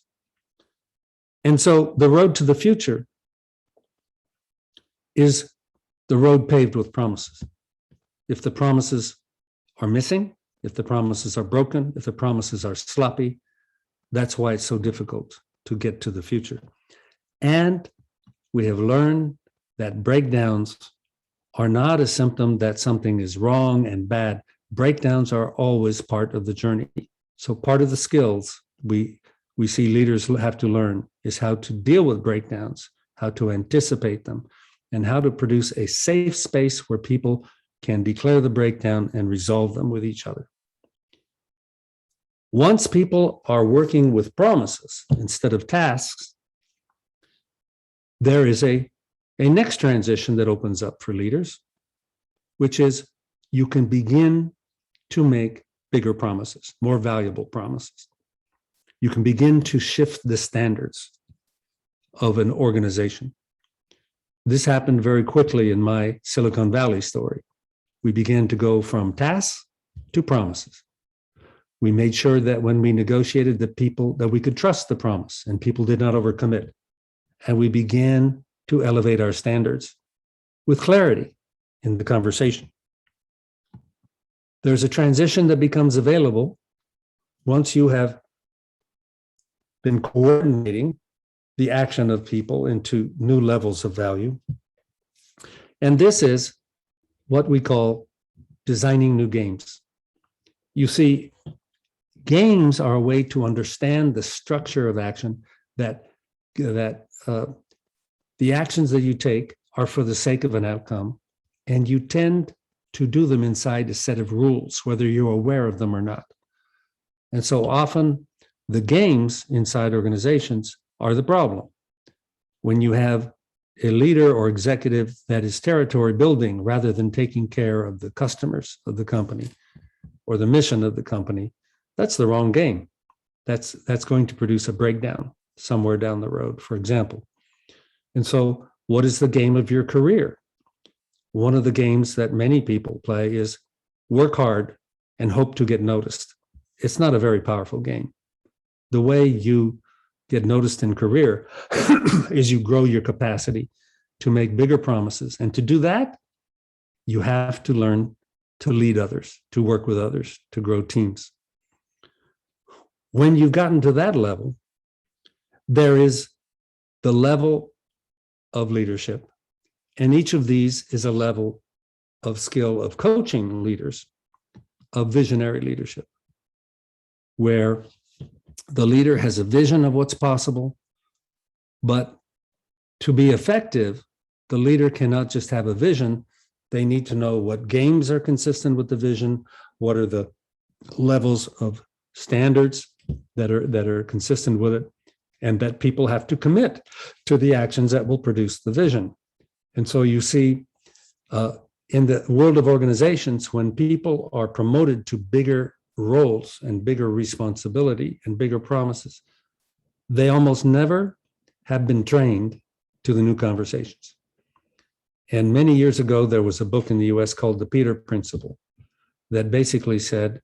And so the road to the future is the road paved with promises. If the promises are missing, if the promises are broken, if the promises are sloppy, that's why it's so difficult to get to the future. And we have learned that breakdowns are not a symptom that something is wrong and bad. Breakdowns are always part of the journey. So part of the skills we see leaders have to learn is how to deal with breakdowns, how to anticipate them, and how to produce a safe space where people can declare the breakdown and resolve them with each other. Once people are working with promises instead of tasks, there is a next transition that opens up for leaders, which is you can begin to make bigger promises, more valuable promises. You can begin to shift the standards of an organization. This happened very quickly in my Silicon Valley story. We began to go from tasks to promises. We made sure that when we negotiated that we could trust the promise and people did not overcommit. And we began to elevate our standards with clarity in the conversation. There's a transition that becomes available once you have been coordinating the action of people into new levels of value. And this is what we call designing new games. You see, games are a way to understand the structure of action, that the actions that you take are for the sake of an outcome, and you tend to do them inside a set of rules, whether you're aware of them or not. And so often the games inside organizations are the problem. When you have a leader or executive that is territory building rather than taking care of the customers of the company or the mission of the company, that's the wrong game. That's going to produce a breakdown somewhere down the road, for example. And so what is the game of your career? One of the games that many people play is work hard and hope to get noticed. It's not a very powerful game. The way you get noticed in career is you grow your capacity to make bigger promises. And to do that, you have to learn to lead others, to work with others, to grow teams. When you've gotten to that level, there is the level of leadership And each of these is a level of skill of coaching leaders, of visionary leadership, where the leader has a vision of what's possible, but to be effective, the leader cannot just have a vision. They need to know what games are consistent with the vision, what are the levels of standards that are consistent with it, and that people have to commit to the actions that will produce the vision. And so you see, in the world of organizations, when people are promoted to bigger roles and bigger responsibility and bigger promises, they almost never have been trained to the new conversations. And many years ago, there was a book in the US called The Peter Principle that basically said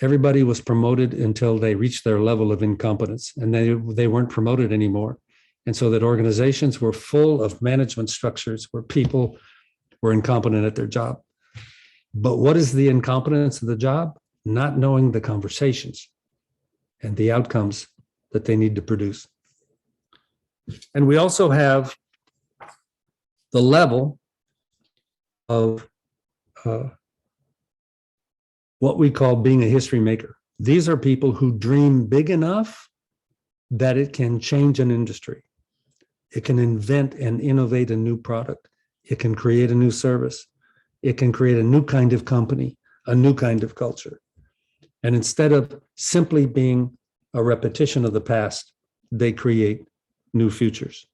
everybody was promoted until they reached their level of incompetence, and they weren't promoted anymore. And so that organizations were full of management structures where people were incompetent at their job. But what is the incompetence of the job? Not knowing the conversations and the outcomes that they need to produce. And we also have the level of what we call being a history maker. These are people who dream big enough that it can change an industry. It can invent and innovate a new product. It can create a new service. It can create a new kind of company, a new kind of culture. And instead of simply being a repetition of the past, they create new futures.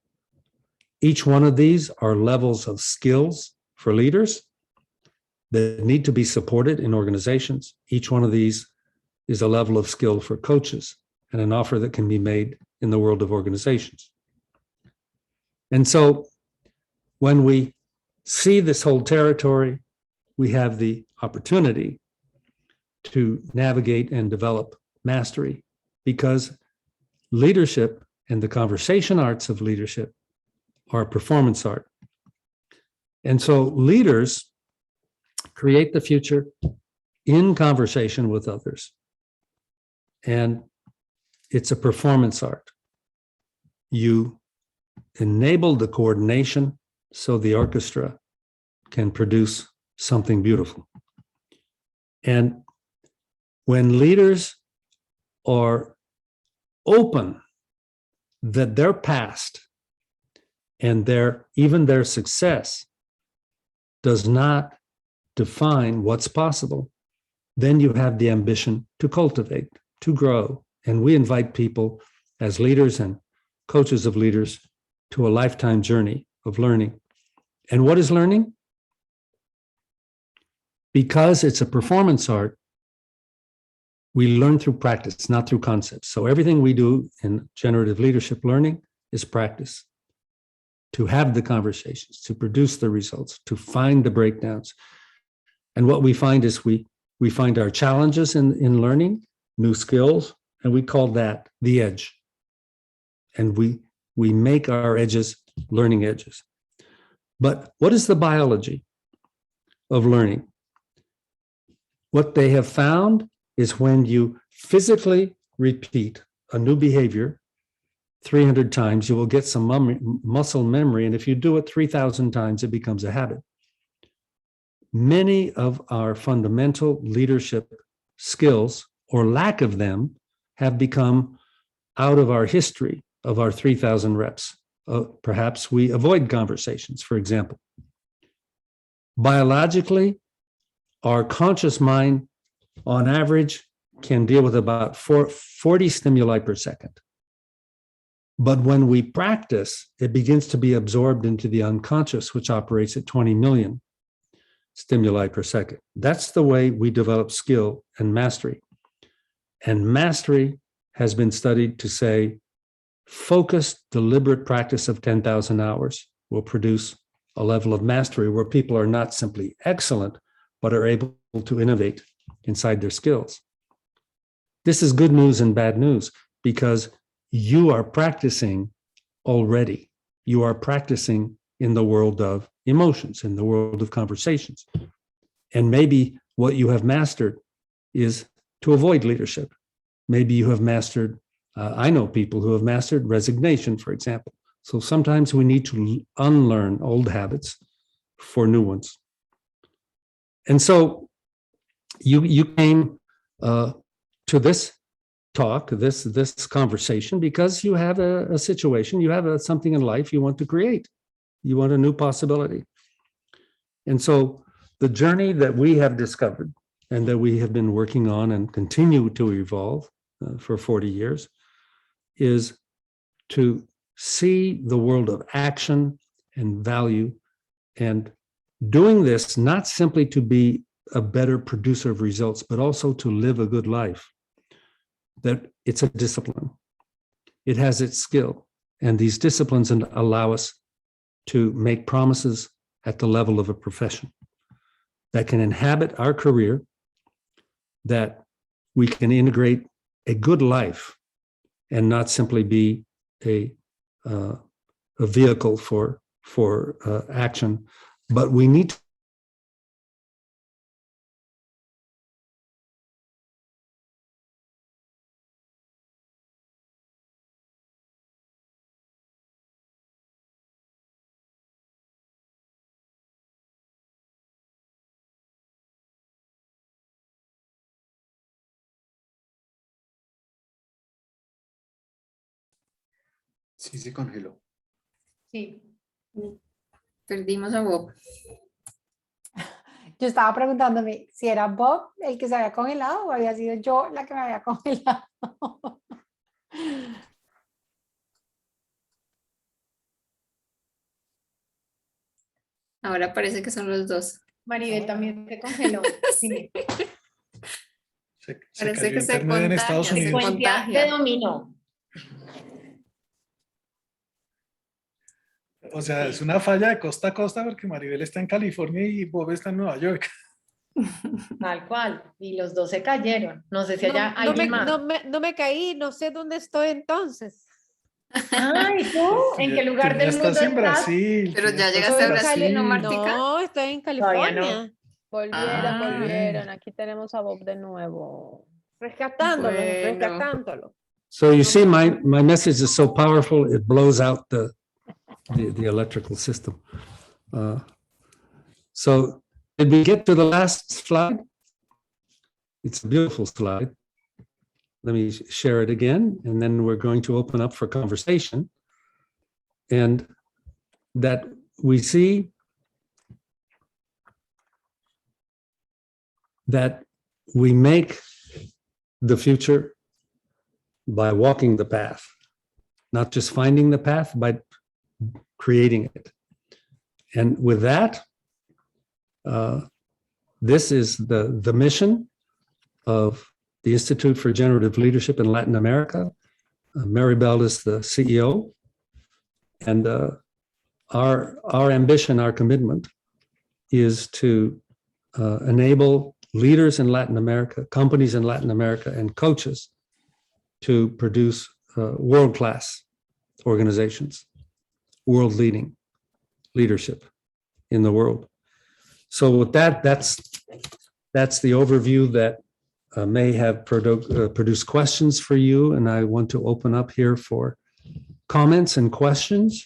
Each one of these are levels of skills for leaders that need to be supported in organizations. Each one of these is a level of skill for coaches and an offer that can be made in the world of organizations. And so when we see this whole territory, we have the opportunity to navigate and develop mastery, because leadership and the conversation arts of leadership are performance art. And so leaders create the future in conversation with others. And it's a performance art. You enable the coordination so the orchestra can produce something beautiful. And when leaders are open that their past and even their success does not define what's possible, then you have the ambition to cultivate, to grow. And we invite people as leaders and coaches of leaders to a lifetime journey of learning. And what is learning? Because it's a performance art, we learn through practice, not through concepts. So everything we do in generative leadership learning is practice. To have the conversations, to produce the results, to find the breakdowns. And what we find is we find our challenges in learning, new skills, and we call that the edge. And we make our edges learning edges. But what is the biology of learning? What they have found is when you physically repeat a new behavior 300 times, you will get some muscle memory. And if you do it 3,000 times, it becomes a habit. Many of our fundamental leadership skills, or lack of them, have become out of our history of our 3,000 reps. Perhaps we avoid conversations, for example. Biologically, our conscious mind, on average, can deal with about 40 stimuli per second. But when we practice, it begins to be absorbed into the unconscious, which operates at 20 million stimuli per second. That's the way we develop skill and mastery. And mastery has been studied to say, focused, deliberate practice of 10,000 hours will produce a level of mastery where people are not simply excellent, but are able to innovate inside their skills. This is good news and bad news, because you are practicing already. You are practicing in the world of emotions, in the world of conversations. And maybe what you have mastered is to avoid leadership. Maybe you have mastered, I know people who have mastered resignation, for example. So sometimes we need to unlearn old habits for new ones. And so you came to this talk, this conversation, because you have a situation, you have something in life you want to create. You want a new possibility. And so the journey that we have discovered and that we have been working on and continue to evolve for 40 years is to see the world of action and value, and doing this not simply to be a better producer of results, but also to live a good life. That it's a discipline. It has its skill, and these disciplines allow us to make promises at the level of a profession that can inhabit our career, that we can integrate a good life and not simply be a vehicle for action, but we need to Sí, se congeló. Sí. Perdimos a Bob. Yo estaba preguntándome si era Bob el que se había congelado o había sido yo la que me había congelado. Ahora parece que son los dos. Maribel también se congeló. Sí. Se Parece cayó que se internet en Estados contagia, se Unidos. contagia. de dominó. O sea, es una falla de costa a costa porque Maribel está en California y Bob está en Nueva York. Tal cual. Y los dos se cayeron. No sé si allá No alguien más. no me caí, no sé dónde estoy entonces. Ay, ¿tú? ¿En qué lugar Tú ya del mundo estás en estás? Brasil. Pero tú ya estás llegaste en a Brasil, ¿no, Brasil. Martica? No, estoy en Todavía California. Ah, Volvieron. Aquí tenemos a Bob de nuevo. Rescatándolo, Bueno. rescatándolo. So you see, my message is so powerful, it blows out the electrical system. So did we get to the last slide? It's a beautiful slide. Let me share it again, and then we're going to open up for conversation. And that we see that we make the future by walking the path, not just finding the path, but creating it. And with that, this is the mission of the Institute for Generative Leadership in Latin America. Maribel is the CEO. And our ambition, our commitment is to enable leaders in Latin America, companies in Latin America, and coaches to produce world-class organizations, world-leading leadership in the world. So with that, that's the overview that may have produced questions for you, and I want to open up here for comments and questions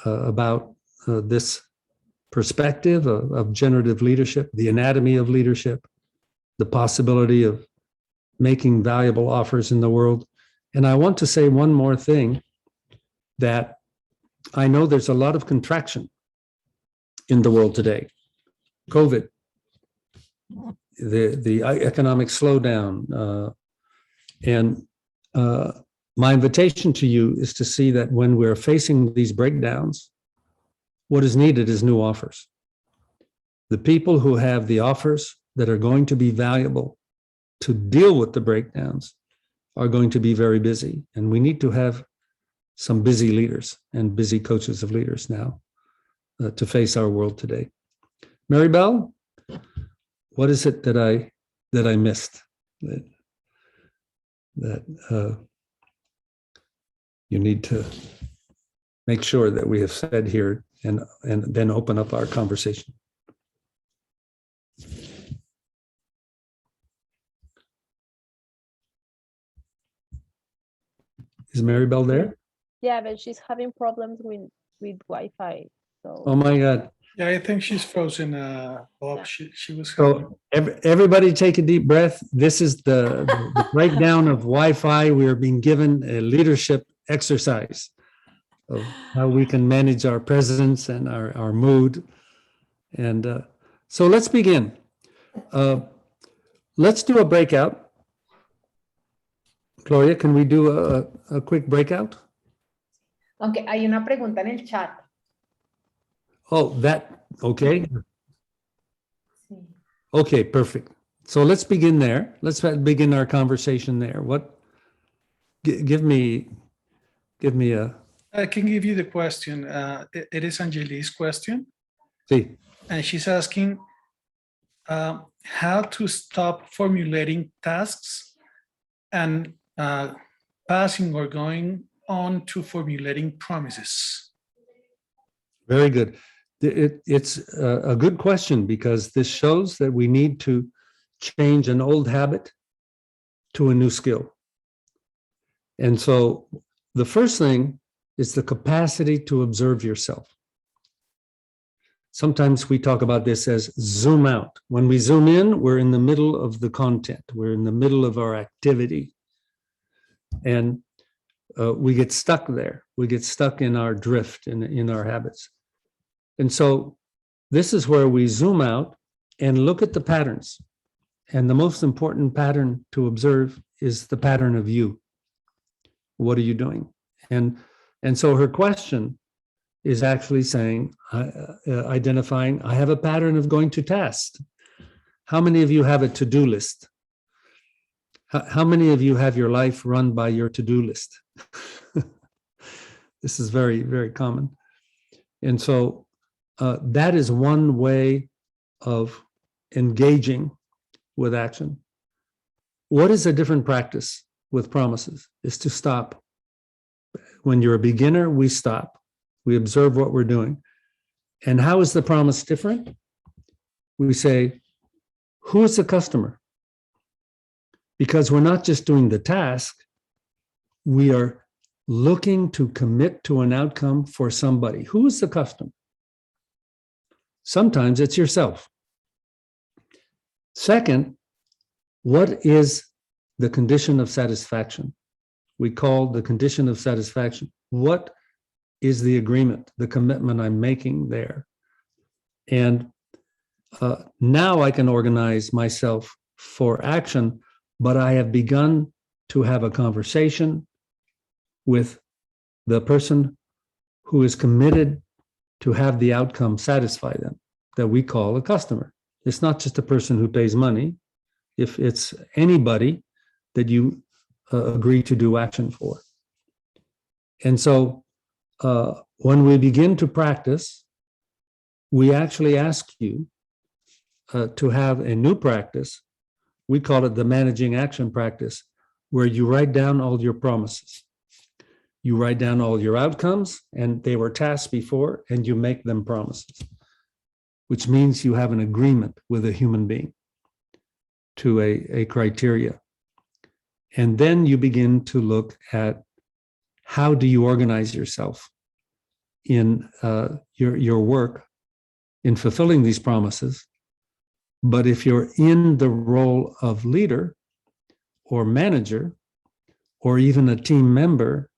about this perspective of generative leadership, the anatomy of leadership, the possibility of making valuable offers in the world. And I want to say one more thing, that I know there's a lot of contraction in the world today. COVID, the economic slowdown, and my invitation to you is to see that when we're facing these breakdowns, what is needed is new offers. The people who have the offers that are going to be valuable to deal with the breakdowns are going to be very busy. And we need to have some busy leaders and busy coaches of leaders now to face our world today. Maribel, what is it that I missed that you need to make sure that we have said here, and then open up our conversation? Is Maribel there? Yeah, but she's having problems with Wi-Fi. So Oh my God. Yeah, I think she's frozen, Bob. She was having- So everybody take a deep breath. This is the breakdown of Wi-Fi. We are being given a leadership exercise of how we can manage our presence and our mood. And so let's begin. Let's do a breakout. Gloria, can we do a quick breakout? Aunque hay una pregunta en el chat. Oh, okay. Sí. Okay, perfect. So let's begin there. Let's begin our conversation there. Give me a, I can give you the question. It is Angelique's question, sí. and she's asking how to stop formulating tasks and passing or going on to formulating promises. Very good. It's a good question because this shows that we need to change an old habit to a new skill. And so the first thing is the capacity to observe yourself. Sometimes we talk about this as zoom out. When we zoom in, we're in the middle of the content. We're in the middle of our activity. And we get stuck there. We get stuck in our drift, in our habits. And so this is where we zoom out and look at the patterns. And the most important pattern to observe is the pattern of you. What are you doing? And so her question is actually saying, identifying, I have a pattern of going to tasks. How many of you have a to-do list? How many of you have your life run by your to-do list? This is very, very common. And so that is one way of engaging with action. What is a different practice with promises? Is to stop. When you're a beginner, we stop. We observe what we're doing. And how is the promise different? We say, who is the customer? Because we're not just doing the task, we are looking to commit to an outcome for somebody. Who is the customer? Sometimes it's yourself. Second, what is the condition of satisfaction? We call the condition of satisfaction. What is the agreement, the commitment I'm making there? And now I can organize myself for action, but I have begun to have a conversation with the person who is committed to have the outcome satisfy them, that we call a customer. It's not just a person who pays money. If it's anybody that you agree to do action for. And so when we begin to practice, we actually ask you to have a new practice. We call it the managing action practice, where you write down all your promises. You write down all your outcomes, and they were tasks before, and you make them promises, which means you have an agreement with a human being to a criteria. And then you begin to look at how do you organize yourself in your work in fulfilling these promises. But if you're in the role of leader or manager or even a team member,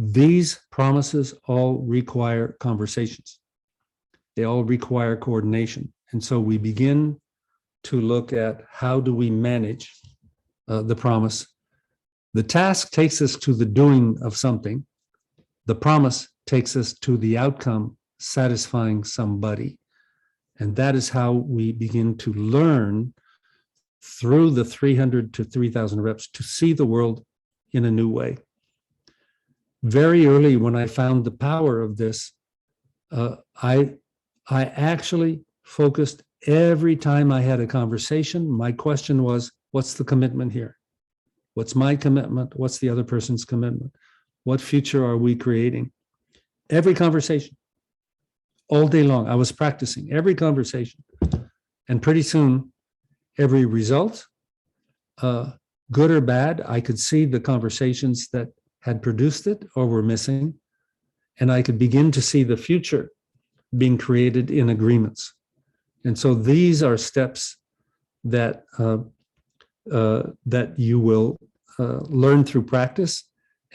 these promises all require conversations. They all require coordination. And so we begin to look at how do we manage the promise. The task takes us to the doing of something. The promise takes us to the outcome, satisfying somebody. And that is how we begin to learn through the 300 to 3,000 reps to see the world in a new way. Very early, when I found the power of this, I actually focused every time I had a conversation. My question was, what's the commitment here? What's my commitment? What's the other person's commitment? What future are we creating? Every conversation, all day long, I was practicing every conversation. And pretty soon, every result, good or bad, I could see the conversations that had produced it or were missing. And I could begin to see the future being created in agreements. And so these are steps that that you will learn through practice.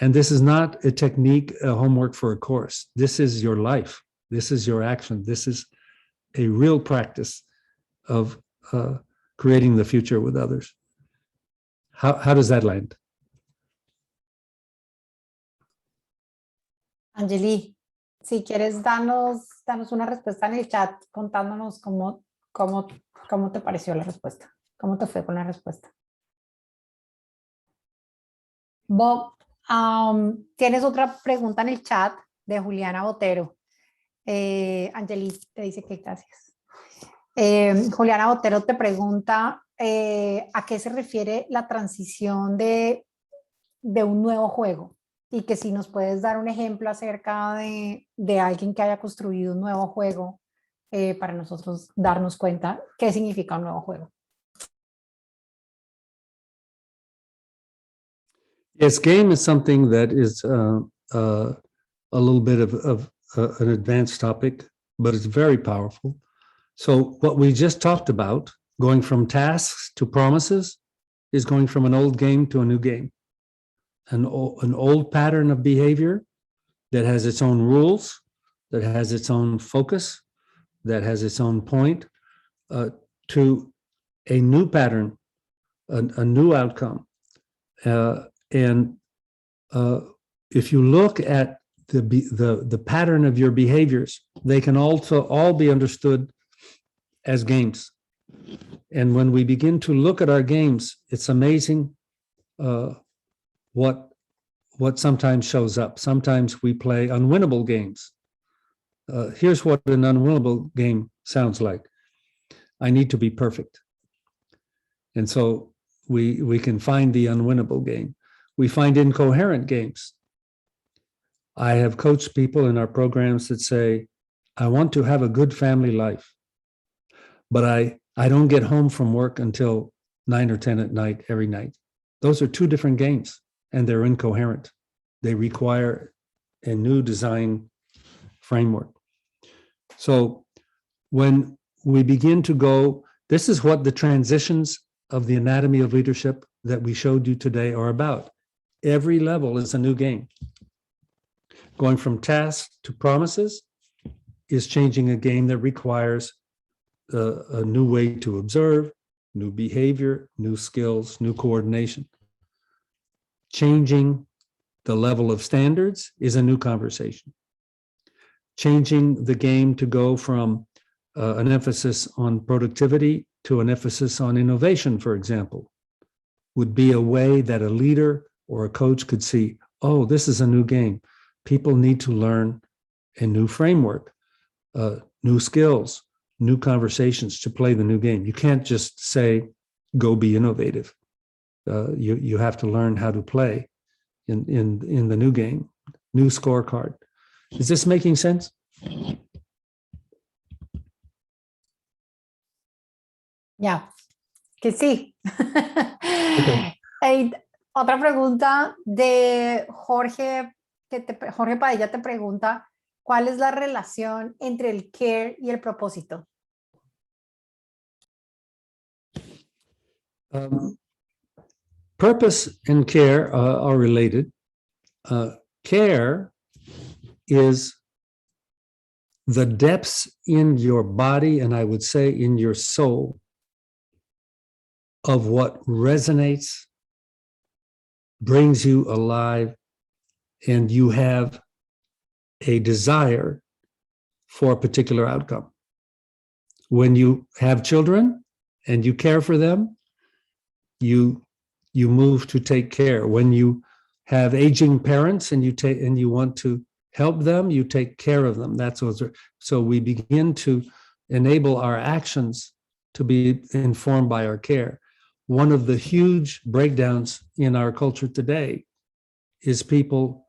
And this is not a technique, a homework for a course. This is your life. This is your action. This is a real practice of creating the future with others. How does that land? Angeli, si quieres, danos una respuesta en el chat contándonos cómo te pareció la respuesta. ¿Cómo te fue con la respuesta? Bob, tienes otra pregunta en el chat de Juliana Botero. Angeli te dice que gracias. Juliana Botero te pregunta a qué se refiere la transición de un nuevo juego y que si nos puedes dar un ejemplo acerca de alguien que haya construido un nuevo juego para nosotros darnos cuenta qué significa un nuevo juego. Yes, game is something that is a little bit of an advanced topic, but it's very powerful. So what we just talked about, going from tasks to promises, is going from an old game to a new game. An old pattern of behavior that has its own rules, that has its own focus, that has its own point, to a new pattern, a new outcome. And if you look at the pattern of your behaviors, they can also all be understood as games. And when we begin to look at our games, it's amazing what sometimes shows up. Sometimes we play unwinnable games. Here's what an unwinnable game sounds like. I need to be perfect. And so we can find the unwinnable game. We find incoherent games. I have coached people in our programs that say, I want to have a good family life, but I don't get home from work until 9 or 10 at night every night. Those are two different games, and they're incoherent. They require a new design framework. So when we begin to go, this is what the transitions of the anatomy of leadership that we showed you today are about. Every level is a new game. Going from tasks to promises is changing a game that requires a new way to observe, new behavior, new skills, new coordination. Changing the level of standards is a new conversation. Changing the game to go from an emphasis on productivity to an emphasis on innovation, for example, would be a way that a leader or a coach could see, oh, this is a new game. People need to learn a new framework, new skills, new conversations to play the new game. You can't just say, go be innovative. You have to learn how to play in the new game, new scorecard. Is this making sense? Ya, que sí. Okay. Otra pregunta de Jorge, Jorge Padilla te pregunta, ¿cuál es la relación entre el care y el propósito? Purpose and care are related. Care is the depths in your body, and I would say in your soul, of what resonates, brings you alive, and you have a desire for a particular outcome. When you have children and you care for them, you move to take care. When you have aging parents and you want to help them, you take care of them. So we begin to enable our actions to be informed by our care. One of the huge breakdowns in our culture today is people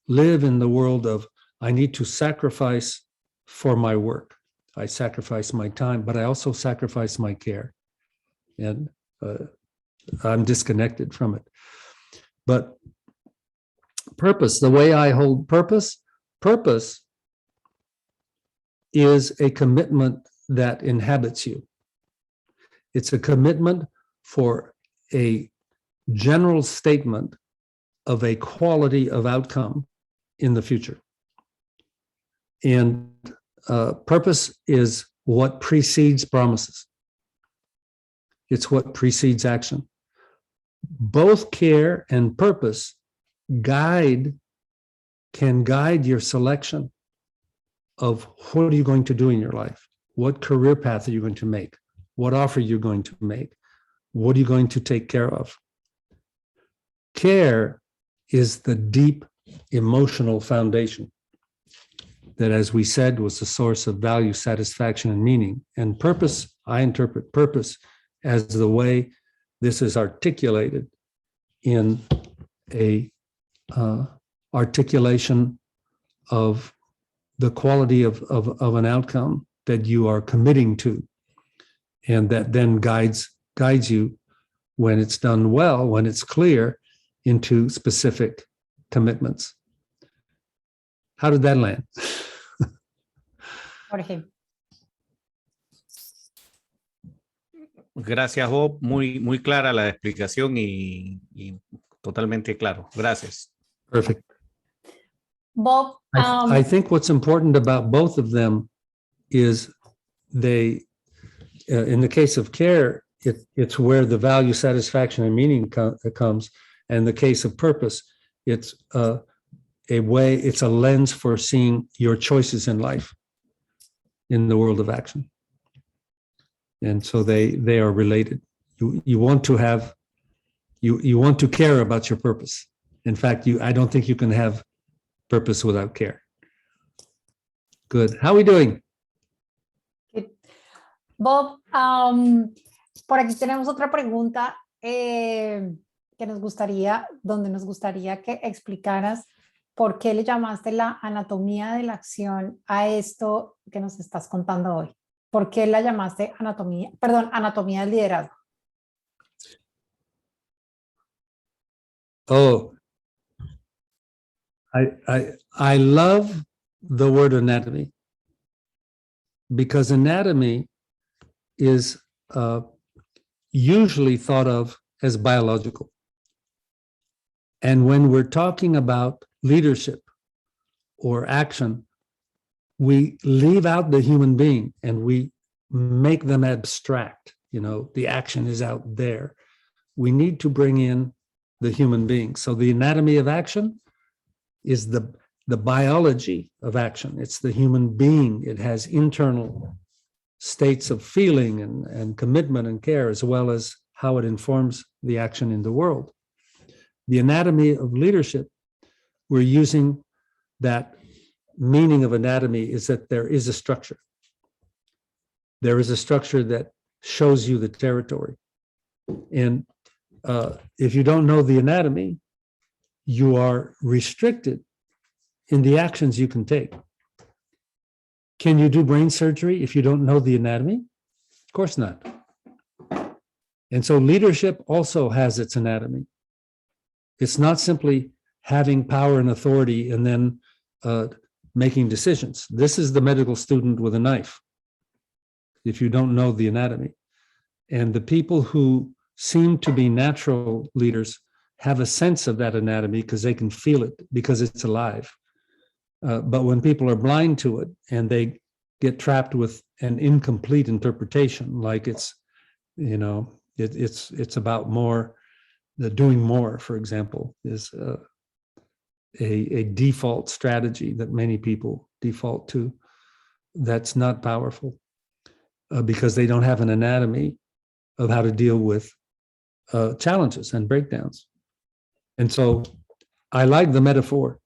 live in the world of, I need to sacrifice for my work. I sacrifice my time, but I also sacrifice my care. And I'm disconnected from it. But purpose, the way I hold purpose is a commitment that inhabits you. It's a commitment for a general statement of a quality of outcome in the future. And purpose is what precedes promises. It's what precedes action. Both care and purpose can guide your selection of what are you going to do in your life? What career path are you going to make? What offer you're going to make? What are you going to take care of? Care is the deep emotional foundation that, as we said, was the source of value, satisfaction, and meaning. And purpose, I interpret purpose as the way this is articulated in a articulation of the quality of an outcome that you are committing to, and that then guides you when it's done well, when it's clear, into specific commitments. How did that land? Jorge. Gracias, Bob. Muy clara la explicación y totalmente claro. Gracias. Perfect. Bob, I think what's important about both of them is they, in the case of care, it's where the value, satisfaction, and meaning comes. And the case of purpose, it's a lens for seeing your choices in life, in the world of action. And so they are related. You want to have, you want to care about your purpose. In fact, I don't think you can have purpose without care. Good. How are we doing? Bob, por aquí tenemos otra pregunta donde nos gustaría que explicaras por qué le llamaste la anatomía de la acción a esto que nos estás contando hoy. ¿Por qué la llamaste anatomía del liderazgo? Oh, I love the word anatomy, because anatomy is usually thought of as biological. And when we're talking about leadership or action, we leave out the human being and we make them abstract. The action is out there. We need to bring in the human being. So the anatomy of action is the biology of action. It's the human being. It has internal states of feeling and commitment and care, as well as how it informs the action in the world. The anatomy of leadership, we're using that meaning of anatomy is that there is a structure. There is a structure that shows you the territory. And if you don't know the anatomy, you are restricted in the actions you can take. Can you do brain surgery if you don't know the anatomy? Of course not. And so leadership also has its anatomy. It's not simply having power and authority and then making decisions. This is the medical student with a knife, if you don't know the anatomy. And the people who seem to be natural leaders have a sense of that anatomy because they can feel it, because it's alive. But when people are blind to it and they get trapped with an incomplete interpretation, like it's about more, the doing more, for example, is a default strategy that many people default to. That's not powerful because they don't have an anatomy of how to deal with challenges and breakdowns. And so I like the metaphor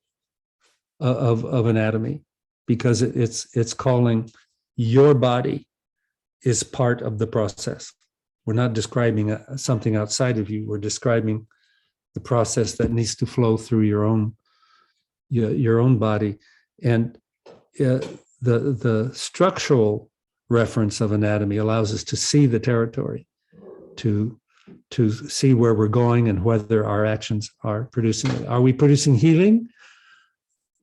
of anatomy because it's calling your body is part of the process. We're not describing something outside of you. We're describing the process that needs to flow through your own body. And the structural reference of anatomy allows us to see the territory, to see where we're going and whether our actions are producing it. Are we producing healing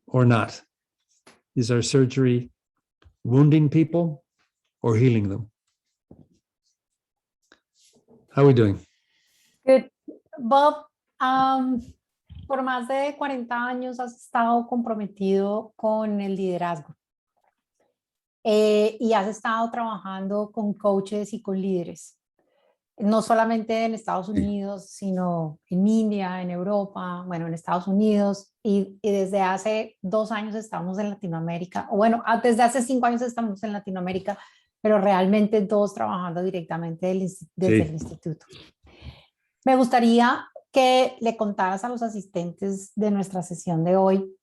or not? Is our surgery wounding people, or healing them? How are we doing? Good. Bob, por más de 40 años has estado comprometido con el liderazgo y has estado trabajando con coaches y con líderes, no solamente en Estados Unidos, sino en India, en Europa, bueno, en Estados Unidos, y desde hace 2 años estamos en Latinoamérica, o bueno, desde hace 5 años estamos en Latinoamérica, pero realmente 2 trabajando directamente desde el instituto. Me gustaría que le contaras a los asistentes de nuestra sesión de hoy,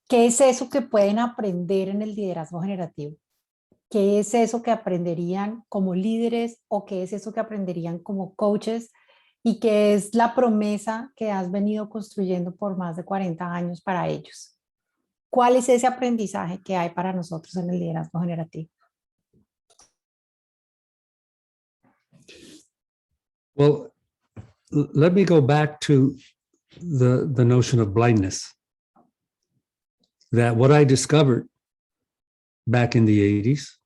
¿qué es eso que pueden aprender en el liderazgo generativo? ¿Qué es eso que aprenderían como líderes o qué es eso que aprenderían como coaches? ¿Y qué es la promesa que has venido construyendo por más de 40 años para ellos? ¿Cuál es ese aprendizaje que hay para nosotros en el liderazgo generativo? Well, let me go back to the notion of blindness. That what I discovered back in the 80s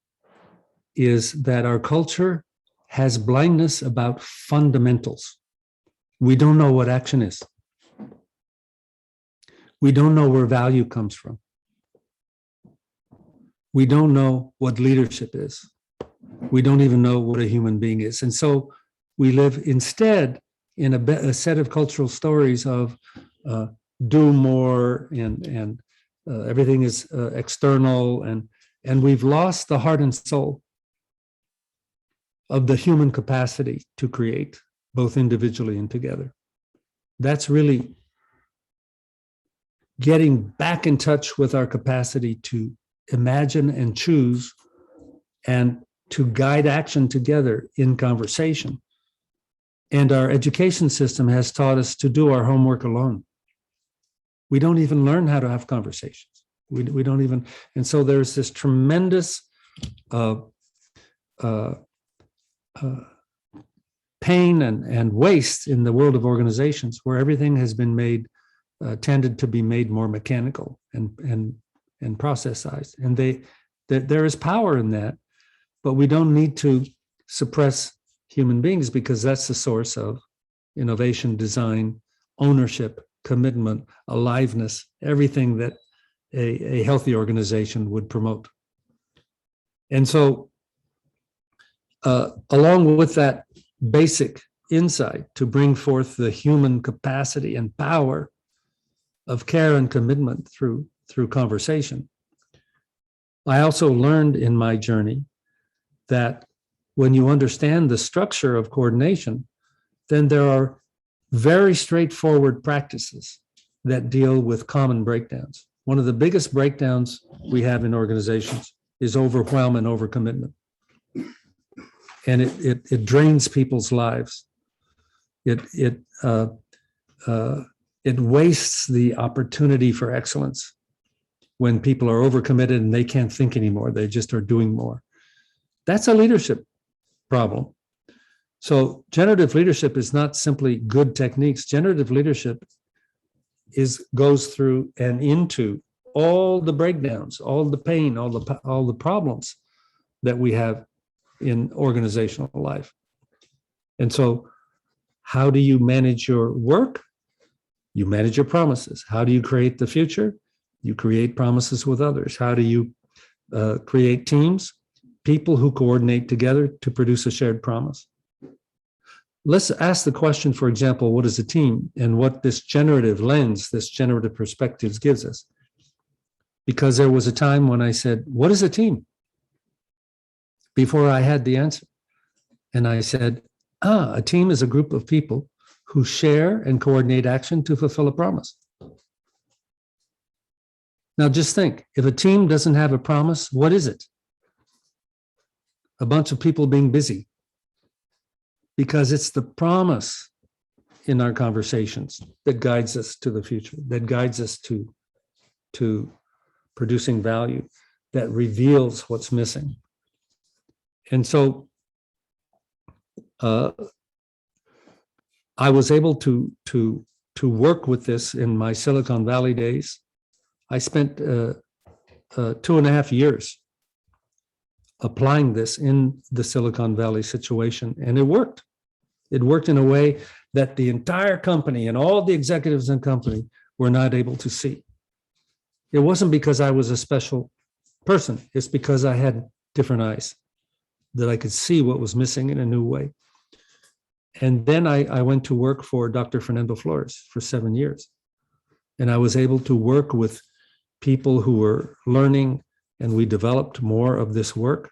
is that our culture has blindness about fundamentals. We don't know what action is. We don't know where value comes from. We don't know what leadership is. We don't even know what a human being is. And so we live instead in a set of cultural stories of do more and everything is external, and we've lost the heart and soul of the human capacity to create, both individually and together. That's really getting back in touch with our capacity to imagine and choose and to guide action together in conversation. And our education system has taught us to do our homework alone. We don't even learn how to have conversations. We don't even, and so there's this tremendous pain and waste in the world of organizations where everything has been made, tended to be made more mechanical and processized. And there is power in that, but we don't need to suppress human beings because that's the source of innovation, design, ownership, commitment, aliveness, everything that a healthy organization would promote. And so along with that basic insight to bring forth the human capacity and power of care and commitment through conversation, I also learned in my journey that when you understand the structure of coordination, then there are very straightforward practices that deal with common breakdowns. One of the biggest breakdowns we have in organizations is overwhelm and overcommitment. And it drains people's lives. It wastes the opportunity for excellence when people are overcommitted and they can't think anymore. They just are doing more. That's a leadership problem. So generative leadership is not simply good techniques. Generative leadership goes through and into all the breakdowns, all the pain, all the problems that we have in organizational life. And so how do you manage your work? You manage your promises. How do you create the future? You create promises with others. How do you create teams? People who coordinate together to produce a shared promise. Let's ask the question, for example, what is a team and what this generative lens, this generative perspectives gives us? Because there was a time when I said, what is a team? Before I had the answer. And I said, a team is a group of people who share and coordinate action to fulfill a promise. Now just think, if a team doesn't have a promise, what is it? A bunch of people being busy. Because it's the promise in our conversations that guides us to the future, that guides us to producing value, that reveals what's missing. And so I was able to work with this in my Silicon Valley days. I spent 2.5 years applying this in the Silicon Valley situation, and it worked. It worked in a way that the entire company and all the executives in the company were not able to see. It wasn't because I was a special person. It's because I had different eyes, that I could see what was missing in a new way. And then I went to work for Dr. Fernando Flores for 7 years. And I was able to work with people who were learning, and we developed more of this work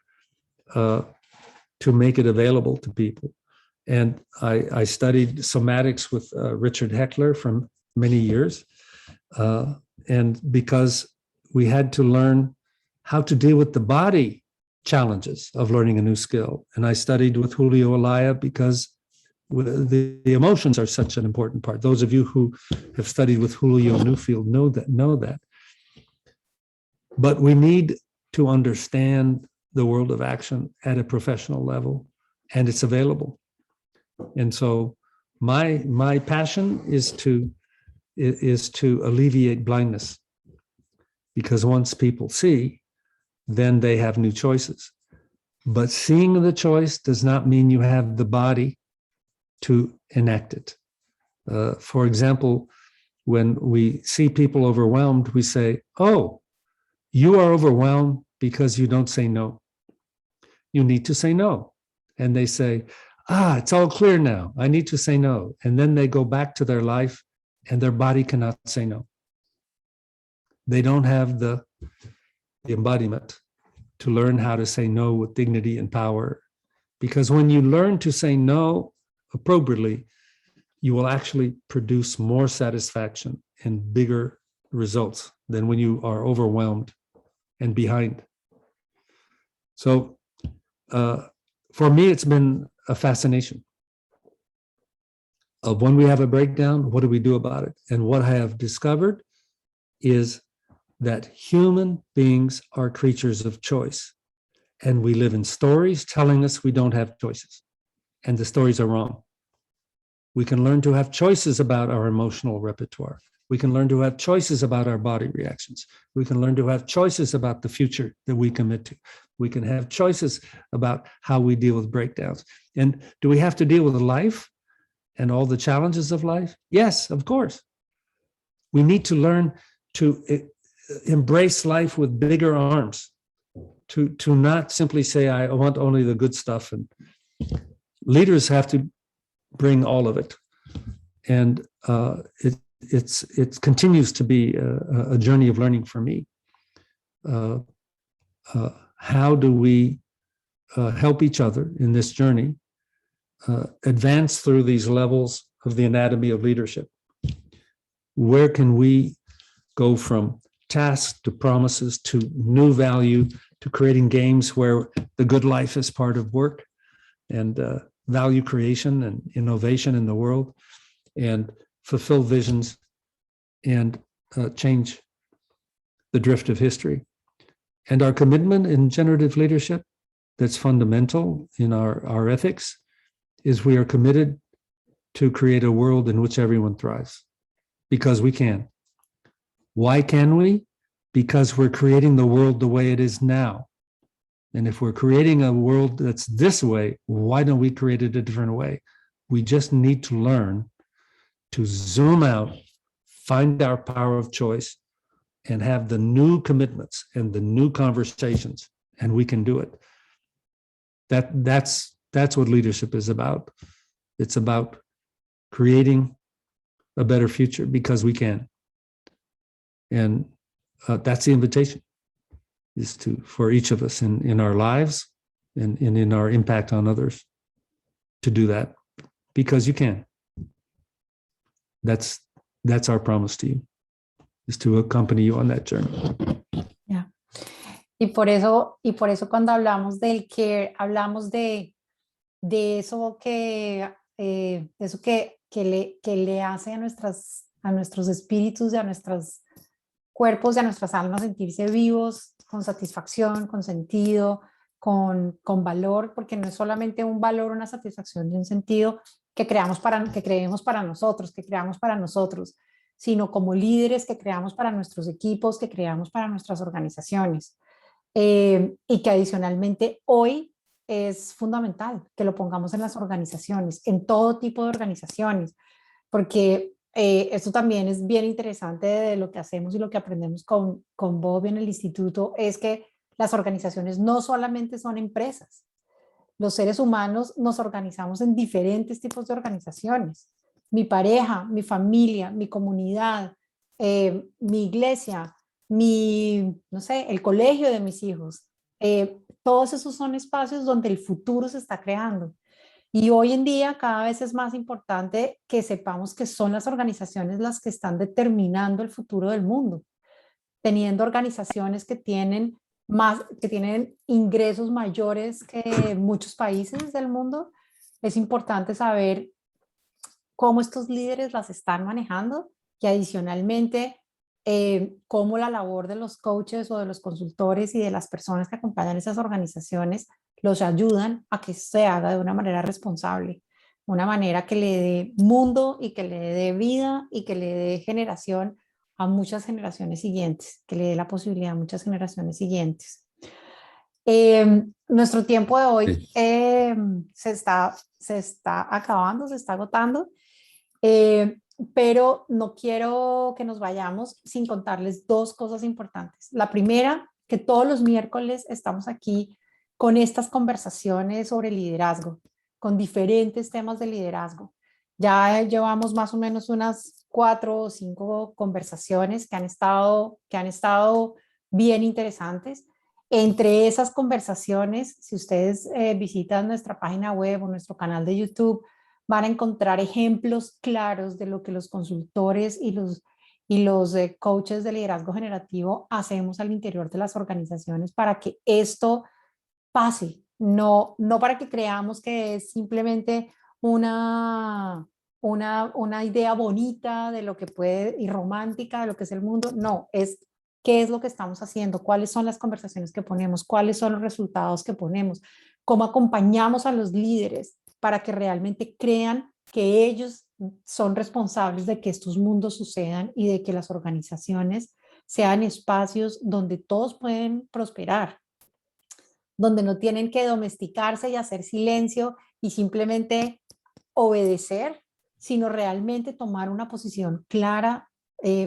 to make it available to people. And I studied somatics with Richard Heckler for many years. And because we had to learn how to deal with the body challenges of learning a new skill. And I studied with Julio Olaya because the emotions are such an important part. Those of you who have studied with Julio Newfield know that. But we need to understand the world of action at a professional level, and it's available. And so my passion is to alleviate blindness, because once people see, then they have new choices. But seeing the choice does not mean you have the body to enact it. For example, when we see people overwhelmed, we say, oh, you are overwhelmed because you don't say no. You need to say no. And they say, it's all clear now. I need to say no. And then they go back to their life and their body cannot say no. They don't have the embodiment to learn how to say no with dignity and power. Because when you learn to say no appropriately, you will actually produce more satisfaction and bigger results than when you are overwhelmed and behind. So for me, it's been a fascination of when we have a breakdown, what do we do about it? And what I have discovered is that human beings are creatures of choice. And we live in stories telling us we don't have choices. And the stories are wrong. We can learn to have choices about our emotional repertoire. We can learn to have choices about our body reactions. We can learn to have choices about the future that we commit to. We can have choices about how we deal with breakdowns. And do we have to deal with life and all the challenges of life? Yes, of course. We need to learn to embrace life with bigger arms, to not simply say, I want only the good stuff. And leaders have to bring all of it. And it continues to be a journey of learning for me. How do we help each other in this journey advance through these levels of the anatomy of leadership? Where can we go from tasks to promises to new value to creating games where the good life is part of work, and value creation and innovation in the world, and fulfill visions and change the drift of history? And our commitment in generative leadership, that's fundamental in our ethics, is we are committed to create a world in which everyone thrives, because we can. Why can we? Because we're creating the world the way it is now. And if we're creating a world that's this way, why don't we create it a different way? We just need to learn to zoom out, find our power of choice, and have the new commitments and the new conversations, and we can do it. That's what leadership is about. It's about creating a better future because we can. And that's the invitation, is for each of us in our lives and in our impact on others, to do that because you can. That's our promise to you, is to accompany you on that journey. Yeah. Y por eso cuando hablamos del care, hablamos de eso que le hace a nuestros espíritus y a nuestros cuerpos y a nuestras almas sentirse vivos, con satisfacción, con sentido, con valor, porque no es solamente un valor, una satisfacción de un sentido que creemos para nosotros, sino como líderes que creamos para nuestros equipos, que creamos para nuestras organizaciones. y que adicionalmente hoy es fundamental que lo pongamos en las organizaciones, en todo tipo de organizaciones, porque esto también es bien interesante de lo que hacemos y lo que aprendemos con Bob en el instituto, es que las organizaciones no solamente son empresas. Los seres humanos nos organizamos en diferentes tipos de organizaciones. Mi pareja, mi familia, mi comunidad, mi iglesia, no sé, el colegio de mis hijos. Todos esos son espacios donde el futuro se está creando. Y hoy en día cada vez es más importante que sepamos que son las organizaciones las que están determinando el futuro del mundo, teniendo organizaciones que tienen ingresos mayores que muchos países del mundo. Es importante saber cómo estos líderes las están manejando y adicionalmente cómo la labor de los coaches o de los consultores y de las personas que acompañan esas organizaciones los ayudan a que se haga de una manera responsable, una manera que le dé mundo y que le dé vida y que le dé generación a muchas generaciones siguientes, que le dé la posibilidad a muchas generaciones siguientes. Nuestro tiempo de hoy se está acabando, se está agotando, pero no quiero que nos vayamos sin contarles dos cosas importantes. La primera, que todos los miércoles estamos aquí con estas conversaciones sobre liderazgo, con diferentes temas de liderazgo. Ya llevamos más o menos unas 4 o 5 conversaciones que han estado bien interesantes. Entre esas conversaciones, si ustedes visitan nuestra página web o nuestro canal de YouTube, van a encontrar ejemplos claros de lo que los consultores y los coaches de liderazgo generativo hacemos al interior de las organizaciones para que esto pase, no para que creamos que es simplemente una idea bonita de lo que puede y romántica de lo que es el mundo. No, es qué es lo que estamos haciendo, cuáles son las conversaciones que ponemos, cuáles son los resultados que ponemos, cómo acompañamos a los líderes para que realmente crean que ellos son responsables de que estos mundos sucedan y de que las organizaciones sean espacios donde todos pueden prosperar, donde no tienen que domesticarse y hacer silencio y simplemente obedecer, sino realmente tomar una posición clara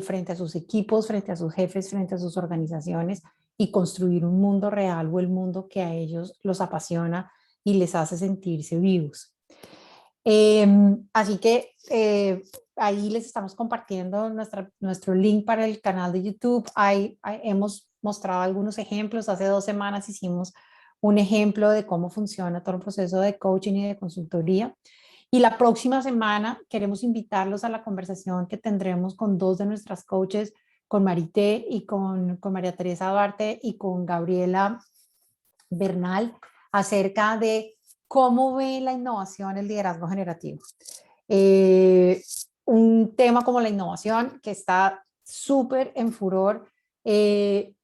frente a sus equipos, frente a sus jefes, frente a sus organizaciones y construir un mundo real o el mundo que a ellos los apasiona y les hace sentirse vivos. Así que ahí les estamos compartiendo nuestro link para el canal de YouTube. Hemos mostrado algunos ejemplos. Hace 2 semanas hicimos un ejemplo de cómo funciona todo el proceso de coaching y de consultoría. Y la próxima semana queremos invitarlos a la conversación que tendremos con 2 de nuestras coaches, con Marité y con María Teresa Duarte y con Gabriela Bernal, acerca de cómo ve la innovación el liderazgo generativo. Un tema como la innovación que está súper en furor. ¿Qué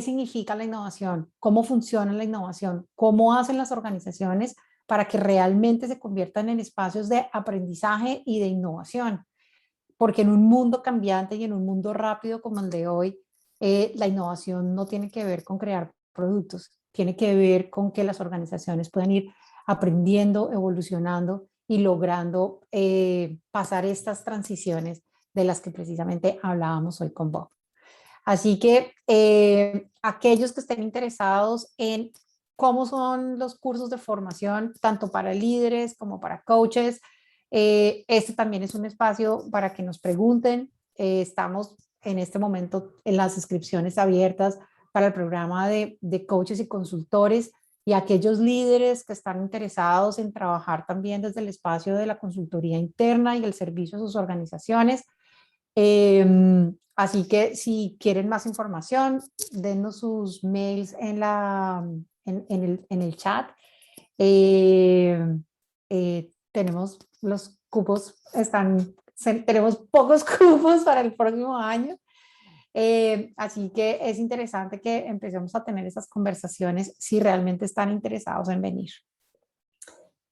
significa la innovación? ¿Cómo funciona la innovación? ¿Cómo hacen las organizaciones para que realmente se conviertan en espacios de aprendizaje y de innovación? Porque en un mundo cambiante y en un mundo rápido como el de hoy, la innovación no tiene que ver con crear productos, tiene que ver con que las organizaciones puedan ir aprendiendo, evolucionando y logrando pasar estas transiciones de las que precisamente hablábamos hoy con Bob. Así que aquellos que estén interesados en cómo son los cursos de formación, tanto para líderes como para coaches, este también es un espacio para que nos pregunten. Estamos en este momento en las inscripciones abiertas para el programa de coaches y consultores, y aquellos líderes que están interesados en trabajar también desde el espacio de la consultoría interna y el servicio a sus organizaciones. Así que si quieren más información, denos sus mails en el chat. Tenemos los cupos, tenemos pocos cupos para el próximo año. Así que es interesante que empecemos a tener esas conversaciones si realmente están interesados en venir.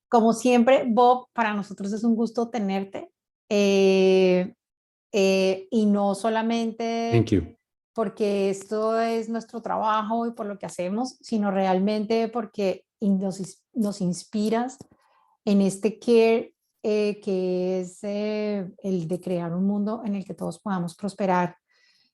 Como siempre, Bob, para nosotros es un gusto tenerte. Y no solamente Thank you. porque esto es nuestro trabajo y por lo que hacemos, sino realmente porque nos inspiras en este care que es el de crear un mundo en el que todos podamos prosperar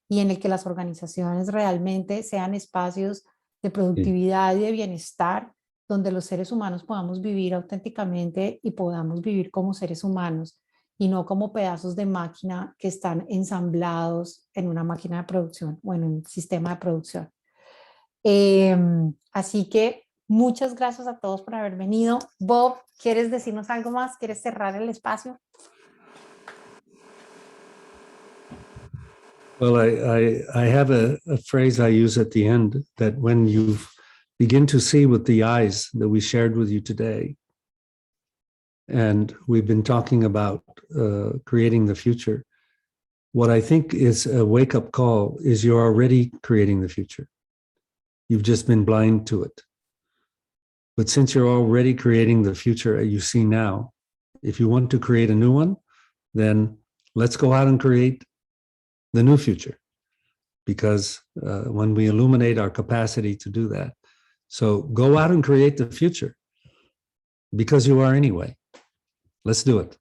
y en el que las organizaciones realmente sean espacios de productividad y de bienestar, donde los seres humanos podamos vivir auténticamente y podamos vivir como seres humanos y no como pedazos de máquina que están ensamblados en una máquina de producción o en un sistema de producción. Así que muchas gracias a todos por haber venido. Bob, ¿quieres decirnos algo más? ¿Quieres cerrar el espacio? Well, I have a phrase I use at the end that when you begin to see with the eyes that we shared with you today, and we've been talking about creating the future, what I think is a wake-up call is you're already creating the future. You've just been blind to it. But since you're already creating the future you see now, if you want to create a new one, then let's go out and create the new future, because when we illuminate our capacity to do that. So go out and create the future because you are anyway. Let's do it.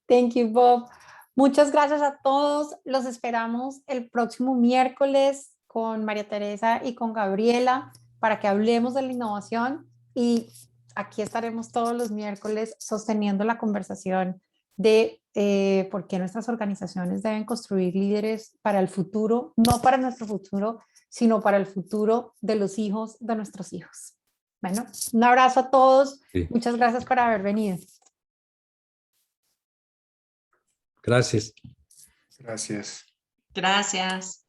Thank you, Bob. Muchas gracias a todos. Los esperamos el próximo miércoles con María Teresa y con Gabriela para que hablemos de la innovación, y aquí estaremos todos los miércoles sosteniendo la conversación de por qué nuestras organizaciones deben construir líderes para el futuro, no para nuestro futuro, sino para el futuro de los hijos de nuestros hijos. Bueno, un abrazo a todos. Sí. Muchas gracias por haber venido. Gracias. Gracias. Gracias.